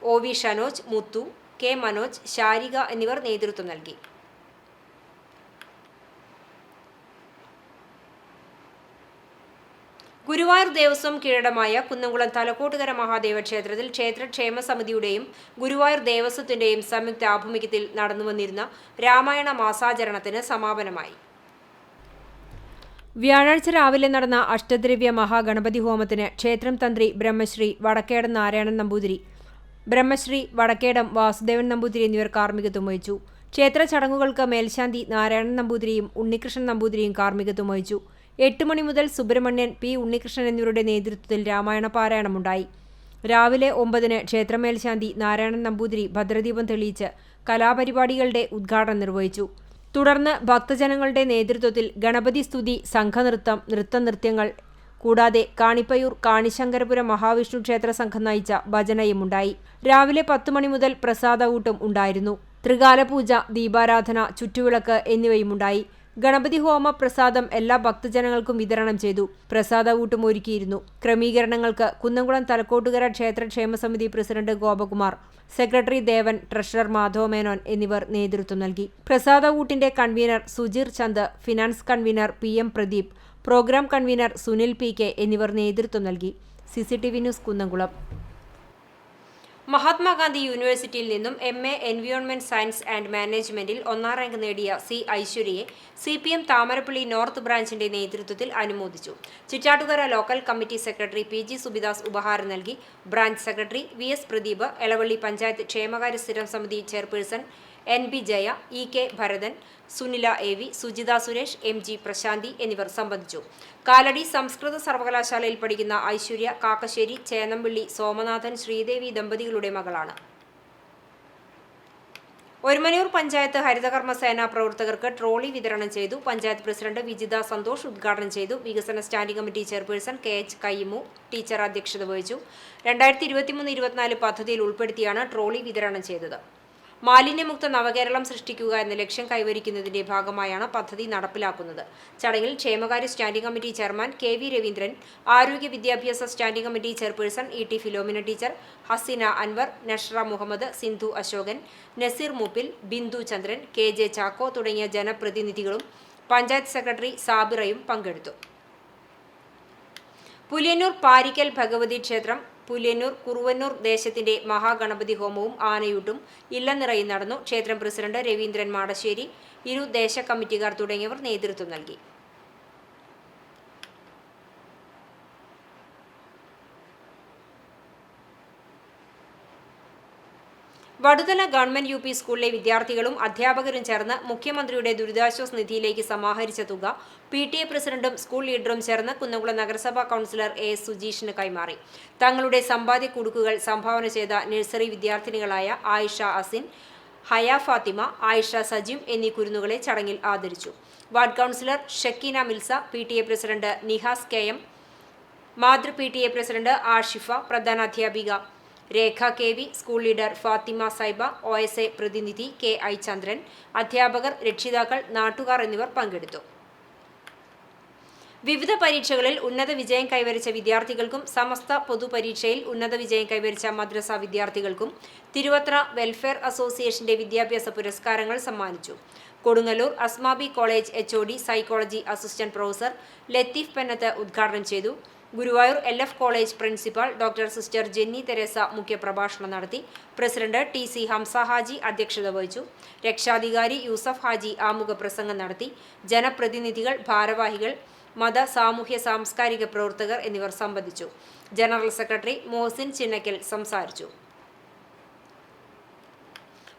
OV ഷനോജ്, മുത്തു, K മനോജ്, ശാരിക എന്നിവർ നേതൃത്വം നൽകി. ഗുരുവായൂർ ദേവസ്വം കീഴടമായ കുന്നംകുളം തലക്കോട്ടുകര മഹാദേവ ക്ഷേത്രത്തിൽ ക്ഷേത്രക്ഷേമ സമിതിയുടെയും ഗുരുവായൂർ ദേവസ്വത്തിന്റെയും സംയുക്ത ആഭിമുഖ്യത്തിൽ നടന്നുവന്നിരുന്ന രാമായണ മാസാചരണത്തിന് സമാപനമായി. വ്യാഴാഴ്ച രാവിലെ നടന്ന അഷ്ടദ്രവ്യ മഹാഗണപതി ഹോമത്തിന് ക്ഷേത്രം തന്ത്രി ബ്രഹ്മശ്രീ വടക്കേടം നാരായണൻ നമ്പൂതിരി, ബ്രഹ്മശ്രീ വടക്കേടം വാസുദേവൻ നമ്പൂതിരി എന്നിവർ കാർമ്മികത്വം വഹിച്ചു. ക്ഷേത്ര ചടങ്ങുകൾക്ക് മേൽശാന്തി നാരായണൻ നമ്പൂതിരിയും ഉണ്ണികൃഷ്ണൻ നമ്പൂതിരിയും കാർമ്മികത്വം വഹിച്ചു. 8 മണി മുതൽ സുബ്രഹ്മണ്യൻ, പി. ഉണ്ണികൃഷ്ണൻ എന്നിവരുടെ നേതൃത്വത്തിൽ രാമായണ പാരായണമുണ്ടായി. രാവിലെ 9-ന് ക്ഷേത്രമേൽശാന്തി നാരായണൻ നമ്പൂതിരി ഭദ്രദീപം തെളിയിച്ച് കലാപരിപാടികളുടെ ഉദ്ഘാടനം നിർവഹിച്ചു. തുടർന്ന് ഭക്തജനങ്ങളുടെ നേതൃത്വത്തിൽ ഗണപതി സ്തുതി, സംഘനൃത്തം, നൃത്തനൃത്യങ്ങൾ കൂടാതെ കാണിപ്പയൂർ കാണിശങ്കരപുരം മഹാവിഷ്ണു ക്ഷേത്ര സംഘം നയിച്ച ഭജനയുമുണ്ടായി. രാവിലെ 10 മണി മുതൽ പ്രസാദഊട്ടും ഉണ്ടായിരുന്നു. ത്രികാലപൂജ, ദീപാരാധന, ചുറ്റുവിളക്ക് എന്നിവയുമുണ്ടായി. ഗണപതി ഹോമ പ്രസാദം എല്ലാ ഭക്തജനങ്ങൾക്കും വിതരണം ചെയ്തു. പ്രസാദഊട്ടും ഒരുക്കിയിരുന്നു. ക്രമീകരണങ്ങൾക്ക് കുന്നംകുളം തലക്കോട്ടുകര ക്ഷേത്ര ക്ഷേമസമിതി president Gopakumar, secretary Devan, treasurer Madhava Menon എന്നിവർ നേതൃത്വം നൽകി. പ്രസാദഊട്ടിന്റെ convener Sujeer Chand, finance convener PM Pradeep, programme convener Sunil PK എന്നിവർ നേതൃത്വം നൽകി. CCTV news Kunnamkulam. മഹാത്മാഗാന്ധി യൂണിവേഴ്സിറ്റിയിൽ നിന്നും MA എൻവയോൺമെന്റ് സയൻസ് ആൻഡ് മാനേജ്മെന്റിൽ 1ാം റാങ്ക് നേടിയ C. ഐശ്വര്യയെ CPM താമരപ്പള്ളി നോർത്ത് ബ്രാഞ്ചിന്റെ നേതൃത്വത്തിൽ അനുമോദിച്ചു. Chittattukara local committee secretary PG Subidas ഉപഹാരം നൽകി. Branch secretary VS Pradeep, Elavally panchayat ക്ഷേമകാര്യ സ്ഥിരം സമിതി chairperson NB Jaya, EK Bharathan, Sunila AV, Sujitha Suresh, MG പ്രശാന്തി എന്നിവർ സംബന്ധിച്ചു. കാലടി സംസ്കൃത സർവകലാശാലയിൽ പഠിക്കുന്ന ഐശ്വര്യ കാക്കശ്ശേരി ചേന്നമ്പിള്ളി സോമനാഥൻ ശ്രീദേവി ദമ്പതികളുടെ മകളാണ്. ഒരുമനയൂർ പഞ്ചായത്ത് ഹരിതകർമ്മസേന പ്രവർത്തകർക്ക് ട്രോളി വിതരണം ചെയ്തു. പഞ്ചായത്ത് പ്രസിഡന്റ് വിജിത സന്തോഷ് ഉദ്ഘാടനം ചെയ്തു. വികസന standing committee chairperson KH Kayyimu teacher അധ്യക്ഷത വഹിച്ചു. 2023-24 പദ്ധതിയിൽ ഉൾപ്പെടുത്തിയാണ് ട്രോളി വിതരണം ചെയ്തത്. മാലിന്യമുക്ത നവകേരളം സൃഷ്ടിക്കുക എന്ന ലക്ഷ്യം കൈവരിക്കുന്നതിന്റെ ഭാഗമായാണ് പദ്ധതി നടപ്പിലാക്കുന്നത്. ചടങ്ങിൽ ക്ഷേമകാര്യ standing committee chairman KV Raveendran, ആരോഗ്യ വിദ്യാഭ്യാസ standing committee chairperson ET Philomina teacher, Haseena Anwar, Nashra Muhammad, Sindhu Ashokan, Naseer Moopil, Bindu Chandran, KJ Chacko തുടങ്ങിയ ജനപ്രതിനിധികളും പഞ്ചായത്ത് സെക്രട്ടറി സാബിറയും പങ്കെടുത്തു. പുലിയന്നൂർ പാരിക്കൽ ഭഗവതി ക്ഷേത്രം, പുലിയന്നൂർ കുറുവന്നൂർ ദേശത്തിന്റെ മഹാഗണപതി ഹോമവും ആനയൂട്ടും ഇല്ലനിറയിൽ നടന്നു. ക്ഷേത്രം പ്രസിഡന്റ് രവീന്ദ്രൻ മാടശ്ശേരി, ഇരു ദേശ കമ്മിറ്റിക്കാർ തുടങ്ങിയവർ നേതൃത്വം നൽകി. വടുതല ഗവൺമെന്റ് UP സ്കൂളിലെ വിദ്യാർത്ഥികളും അധ്യാപകരും ചേർന്ന് മുഖ്യമന്ത്രിയുടെ ദുരിതാശ്വാസ നിധിയിലേക്ക് സമാഹരിച്ച തുക PTA പ്രസിഡന്റും സ്കൂൾ ലീഡറും ചേർന്ന് കുന്നംകുളം നഗരസഭാ കൗൺസിലർ AS സുജീഷിന് കൈമാറി. തങ്ങളുടെ സമ്പാദ്യ കുടുക്കുകൾ സംഭാവന ചെയ്ത നഴ്സറി വിദ്യാർത്ഥിനികളായ ആയിഷ അസിൻ, ഹയ ഫാത്തിമ, ആയിഷ സജിം എന്നീ കുരുന്നുകളെ ചടങ്ങിൽ ആദരിച്ചു. Ward councillor Shakeena Milsa, PTA president Nihas KM, മാതൃ PTA പ്രസിഡന്റ് ആഷിഫ, പ്രധാനാധ്യാപിക Rekha KV, school leader Fathima Saiba, OSA പ്രതിനിധി KI ചന്ദ്രൻ, അധ്യാപകർ, രക്ഷിതാക്കൾ, നാട്ടുകാർ എന്നിവർ പങ്കെടുത്തു. വിവിധ പരീക്ഷകളിൽ ഉന്നത വിജയം കൈവരിച്ച വിദ്യാർത്ഥികൾക്കും സമസ്ത പൊതുപരീക്ഷയിൽ ഉന്നത വിജയം കൈവരിച്ച മദ്രസ വിദ്യാർത്ഥികൾക്കും തിരുവത്ര വെൽഫെയർ അസോസിയേഷന്റെ വിദ്യാഭ്യാസ പുരസ്കാരങ്ങൾ സമ്മാനിച്ചു. Kodungallur Asmabi college HOD psychology assistant professor Latheef Pennath ഉദ്ഘാടനം ചെയ്തു. Guruvayur LF college principal doctor sister Jenny Teresa മുഖ്യപ്രഭാഷണം നടത്തി. പ്രസിഡന്റ് TC ഹംസ ഹാജി അധ്യക്ഷത വഹിച്ചു. രക്ഷാധികാരി യൂസഫ് ഹാജി ആമുഖ പ്രസംഗം നടത്തി. ജനപ്രതിനിധികൾ, ഭാരവാഹികൾ, മത, സാമൂഹ്യ, സാംസ്കാരിക പ്രവർത്തകർ എന്നിവർ സംബന്ധിച്ചു. ജനറൽ സെക്രട്ടറി മോഹസിൻ ചിന്നക്കൽ സംസാരിച്ചു.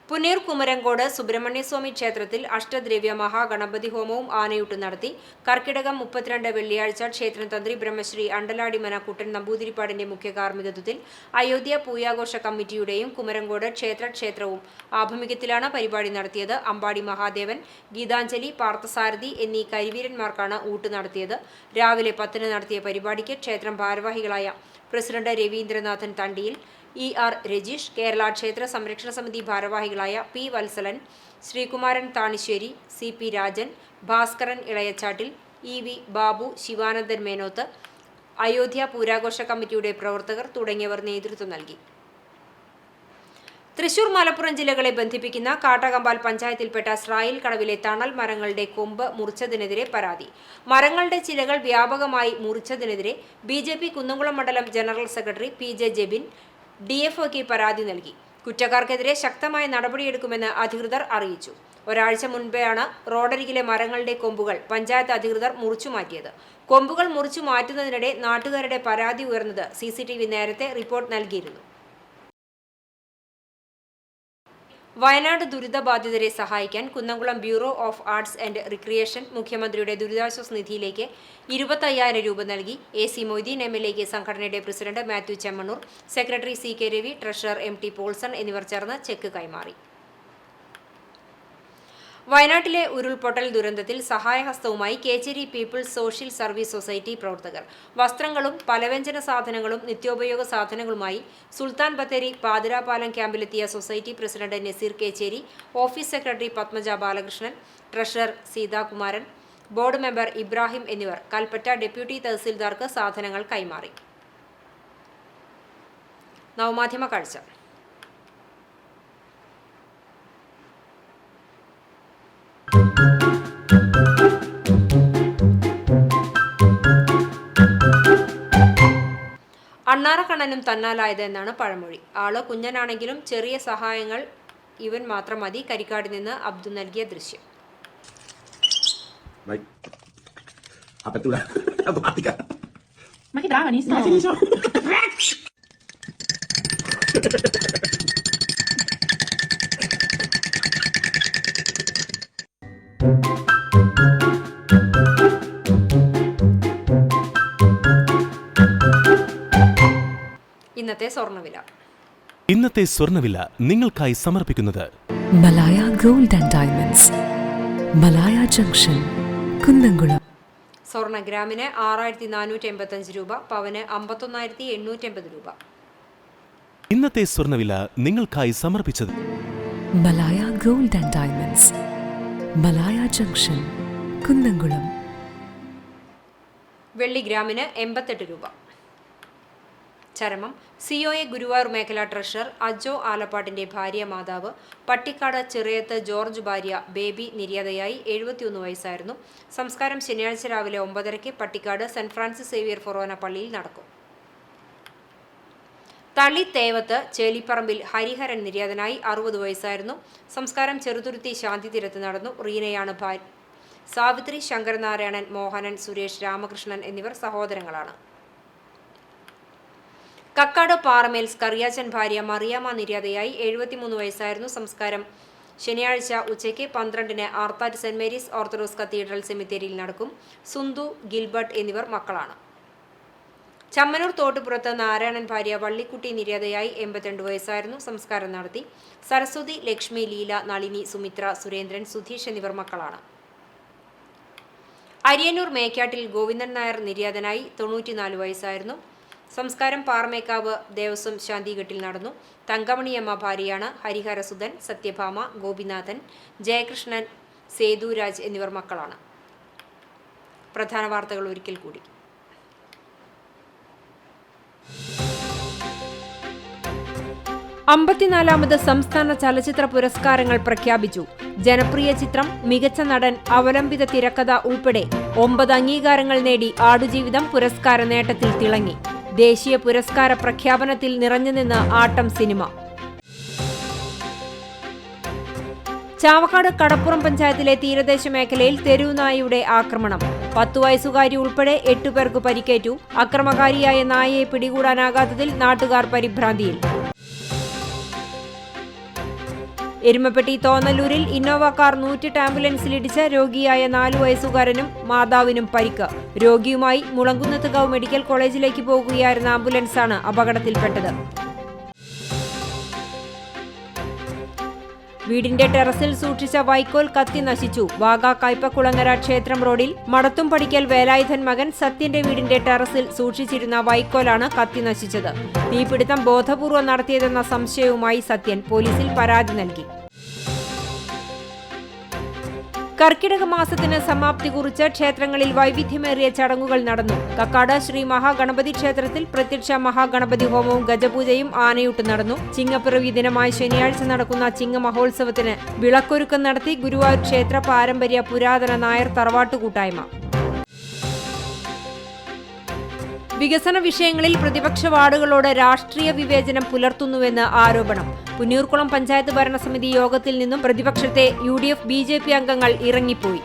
പുന്നയൂർ കുമരങ്കോട് സുബ്രഹ്മണ്യസ്വാമി ക്ഷേത്രത്തിൽ അഷ്ടദ്രവ്യ മഹാഗണപതി ഹോമവും ആനയൂട്ടും നടത്തി. കർക്കിടകം 32 വെള്ളിയാഴ്ച ക്ഷേത്രം തന്ത്രി ബ്രഹ്മശ്രീ അണ്ടലാടിമന കുട്ടൻ നമ്പൂതിരിപ്പാടിന്റെ മുഖ്യ കാർമ്മികത്വത്തിൽ അയോധ്യ പൂയാഘോഷ കമ്മിറ്റിയുടെയും കുമരങ്കോട് ക്ഷേത്രവും ആഭിമുഖ്യത്തിലാണ് പരിപാടി നടത്തിയത്. അമ്പാടി മഹാദേവൻ, ഗീതാഞ്ജലി, പാർത്ഥസാരഥി എന്നീ കരിവീരന്മാർക്കാണ് ഊട്ട് നടത്തിയത്. രാവിലെ 10-ന് നടത്തിയ പരിപാടിക്ക് ക്ഷേത്രം ഭാരവാഹികളായ പ്രസിഡന്റ് രവീന്ദ്രനാഥൻ തണ്ടിയിൽ, ER രജീഷ്, കേരള ക്ഷേത്ര സംരക്ഷണ സമിതി ഭാരവാഹികളായ P Valsalan, Sreekumaran Thanissery, CP Rajan, Bhaskaran ഇളയച്ചാട്ടിൽ, EV Babu, Sivanandan Menoth, Ayodhya പൂരാഘോഷ കമ്മിറ്റിയുടെ പ്രവർത്തകർ തുടങ്ങിയവർ നേതൃത്വം നൽകി. തൃശൂർ, മലപ്പുറം ജില്ലകളെ ബന്ധിപ്പിക്കുന്ന കാട്ടകമ്പാൽ പഞ്ചായത്തിൽപ്പെട്ട സ്രായിൽ കടവിലെ തണൽ മരങ്ങളുടെ കൊമ്പ് മുറിച്ചതിനെതിരെ പരാതി. മരങ്ങളുടെ ചിലകൾ വ്യാപകമായി മുറിച്ചതിനെതിരെ BJP കുന്നംകുളം മണ്ഡലം ജനറൽ സെക്രട്ടറി PJ ജെബിൻ DFOക്ക് പരാതി നൽകി. കുറ്റക്കാർക്കെതിരെ ശക്തമായ നടപടിയെടുക്കുമെന്ന് അധികൃതർ അറിയിച്ചു. ഒരാഴ്ച മുൻപെയാണ് റോഡരികിലെ മരങ്ങളുടെ കൊമ്പുകൾ പഞ്ചായത്ത് അധികൃതർ മുറിച്ചുമാറ്റിയത്. കൊമ്പുകൾ മുറിച്ചു മാറ്റുന്നതിനിടെ നാട്ടുകാരുടെ പരാതി ഉയർന്നത് CCTV നേരത്തെ റിപ്പോർട്ട് നൽകിയിരുന്നു. വയനാട് ദുരിതബാധിതരെ സഹായിക്കാൻ Kunnamkulam bureau of arts and recreation മുഖ്യമന്ത്രിയുടെ ദുരിതാശ്വാസ നിധിയിലേക്ക് 25,000 രൂപ നൽകി. AC മൊയ്തീൻ MLAക്ക് സംഘടനയുടെ president Mathew Chemmanur, secretary CK Ravi, treasurer MT Paulson എന്നിവർ ചേർന്ന് ചെക്ക് കൈമാറി. വയനാട്ടിലെ ഉരുൾപൊട്ടൽ ദുരന്തത്തിൽ സഹായഹസ്തവുമായി Kechery peoples social service society പ്രവർത്തകർ വസ്ത്രങ്ങളും പലവ്യഞ്ജന സാധനങ്ങളും നിത്യോപയോഗ സാധനങ്ങളുമായി സുൽത്താൻ ബത്തേരി പാതിരാപാലം ക്യാമ്പിലെത്തിയ society president Naseer Kechery, office secretary Padmaja Balakrishnan, treasurer Seethakumaran, board member Ibrahim എന്നിവർ കൽപ്പറ്റ ഡെപ്യൂട്ടി തഹസിൽദാർക്ക് സാധനങ്ങൾ കൈമാറി. നവമാധ്യമ കാഴ്ച. അണ്ണാറക്കണ്ണനും തന്നാലായത് എന്നാണ് പഴമൊഴി. ആള് കുഞ്ഞനാണെങ്കിലും ചെറിയ സഹായങ്ങൾ ഇവൻ മാത്രം മതി. കരിക്കാട് നിന്ന് അബ്ദു നൽകിയ ദൃശ്യം. ഇന്നത്തെ സ്വർണ്ണവില നിങ്ങൾക്കായി സമർപ്പിക്കുന്നത് Malaya gold and diamonds, Malaya junction, Kunnamkulam. സ്വർണ്ണ ഗ്രാമിന് 6,485 രൂപ, പവന് 51,880 രൂപ. ഇന്നത്തെ സ്വർണ്ണവില നിങ്ങൾക്കായി സമർപ്പിച്ചത് Malaya gold and diamonds, Malaya junction, Kunnamkulam. വെള്ളി ഗ്രാമിന് 88 രൂപ. ചരമം COA ഗുരുവായൂർ മേഖലാ ട്രഷറർ അജോ ആലപ്പാട്ടിന്റെ ഭാര്യ മാതാവ് പട്ടിക്കാട് ചിറയത്ത് ജോർജ് ഭാര്യ ബേബി നിര്യാതയായി 71 വയസ്സായിരുന്നു. സംസ്കാരം ശനിയാഴ്ച രാവിലെ 9:30 പട്ടിക്കാട് സെന്റ് ഫ്രാൻസിസ് സേവിയർ ഫൊറോന പള്ളിയിൽ നടക്കും. തളി തേവത്ത് ചേലിപ്പറമ്പിൽ ഹരിഹരൻ നിര്യാതനായി 60 വയസ്സായിരുന്നു. സംസ്കാരം ചെറുതുരുത്തി ശാന്തിതീരത്ത് നടന്നു. റീനയാണ് ഭാര്യ. സാവിത്രി, ശങ്കരനാരായണൻ, മോഹനൻ, സുരേഷ്, രാമകൃഷ്ണൻ എന്നിവർ സഹോദരങ്ങളാണ്. കക്കാട് പാറമേൽ സ്കറിയാച്ചൻ ഭാര്യ മറിയാമ്മ നിര്യാതയായി 73 വയസ്സായിരുന്നു. സംസ്കാരം ശനിയാഴ്ച ഉച്ചയ്ക്ക് 12-ന് Arthat saint Mary's orthodox cathedral സെമിത്തേരിയിൽ നടക്കും. സുന്ദു, ഗിൽബർട്ട് എന്നിവർ മക്കളാണ്. ചമ്മനൂർ തോട്ടുപുറത്ത് നാരായണൻ ഭാര്യ വള്ളിക്കുട്ടി നിര്യാതയായി 82 വയസ്സായിരുന്നു. സംസ്കാരം നടത്തി. സരസ്വതി, ലക്ഷ്മി, ലീല, നളിനി, സുമിത്ര, സുരേന്ദ്രൻ, സുധീഷ് എന്നിവർ മക്കളാണ്. അരിയന്നൂർ മേക്കാട്ടിൽ ഗോവിന്ദൻ നായർ നിര്യാതനായി 94 വയസ്സായിരുന്നു. സംസ്കാരം പാറമേക്കാവ് ദേവസ്വം ശാന്തിഘട്ടിൽ നടന്നു. തങ്കമണിയമ്മ ഭാര്യയാണ്. ഹരിഹരസുധൻ, സത്യഭാമ, ഗോപിനാഥൻ, ജയകൃഷ്ണൻ, സേതുരാജ് എന്നിവർ മക്കളാണ്. പ്രധാന വാർത്തകൾ ഒരിക്കൽ കൂടി. അമ്പത്തിനാലാമത് സംസ്ഥാന ചലച്ചിത്ര പുരസ്കാരങ്ങൾ പ്രഖ്യാപിച്ചു. ജനപ്രിയ ചിത്രം, മികച്ച നടൻ, അവലംബിത തിരക്കഥ ഉൾപ്പെടെ 9 അംഗീകാരങ്ങൾ നേടി ആടുജീവിതം പുരസ്കാര നേട്ടത്തിൽ തിളങ്ങി. ദേശീയ പുരസ്കാര പ്രഖ്യാപനത്തിൽ നിറഞ്ഞുനിന്ന് ആട്ടം സിനിമ. ചാവക്കാട് കടപ്പുറം പഞ്ചായത്തിലെ തീരദേശ മേഖലയിൽ തെരുവുനായയുടെ ആക്രമണം. 10 വയസ്സുകാരി ഉൾപ്പെടെ 8 പേർക്ക് പരിക്കേറ്റു. അക്രമകാരിയായ നായയെ പിടികൂടാനാകാത്തതിൽ നാട്ടുകാർ പരിഭ്രാന്തിയിൽ. എരുമപ്പെട്ടി തോന്നല്ലൂരിൽ ഇന്നോവ കാർ 108 ആംബുലൻസിലിടിച്ച് രോഗിയായ 4 വയസ്സുകാരനും മാതാവിനും പരിക്ക്. രോഗിയുമായി മുളങ്കുന്നത്തുകാവ് മെഡിക്കൽ കോളേജിലേക്ക് പോകുകയായിരുന്ന ആംബുലൻസാണ് അപകടത്തിൽപ്പെട്ടത്. വീടിന്റെ ടെറസിൽ സൂക്ഷിച്ച വൈക്കോൽ കത്തി നശിച്ചു. വാഗ കൈപ്പക്കുളങ്ങര ക്ഷേത്രം റോഡിൽ മടത്തുംപടിക്കൽ വേലായുധൻ മകൻ സത്യന്റെ വീടിന്റെ ടെറസിൽ സൂക്ഷിച്ചിരുന്ന വൈക്കോലാണ് കത്തി നശിച്ചത്. തീപിടുത്തം ബോധപൂർവ്വം നടത്തിയതെന്ന സംശയവുമായി സത്യൻ പോലീസിൽ പരാതി നൽകി. കർക്കിടക മാസത്തിന് സമാപ്തി കുറിച്ച് ക്ഷേത്രങ്ങളിൽ വൈവിധ്യമേറിയ ചടങ്ങുകൾ നടന്നു. കക്കാട് ശ്രീ മഹാഗണപതി ക്ഷേത്രത്തിൽ പ്രത്യക്ഷ മഹാഗണപതി ഹോമവും ഗജപൂജയും ആനയൂട്ടും നടന്നു. ചിങ്ങപ്പിറവി ദിനമായ ശനിയാഴ്ച നടക്കുന്ന ചിങ്ങ മഹോത്സവത്തിന് വിളക്കൊരുക്കം നടത്തി ഗുരുവായൂർ ക്ഷേത്ര പാരമ്പര്യ പുരാതന നായർ തറവാട്ടു കൂട്ടായ്മ. വികസന വിഷയങ്ങളിൽ പ്രതിപക്ഷ വാർഡുകളോട് രാഷ്ട്രീയ വിവേചനം പുലർത്തുന്നുവെന്ന് ആരോപണം. പുന്നൂർക്കുളം പഞ്ചായത്ത് ഭരണസമിതി യോഗത്തിൽ നിന്നും പ്രതിപക്ഷത്തെ UDF BJP അംഗങ്ങൾ ഇറങ്ങിപ്പോയി.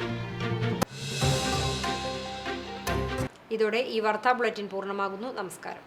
ഇതോടെ ഈ വാർത്താ ബുള്ളറ്റിൻ പൂർണ്ണമാകുന്നു. നമസ്കാരം.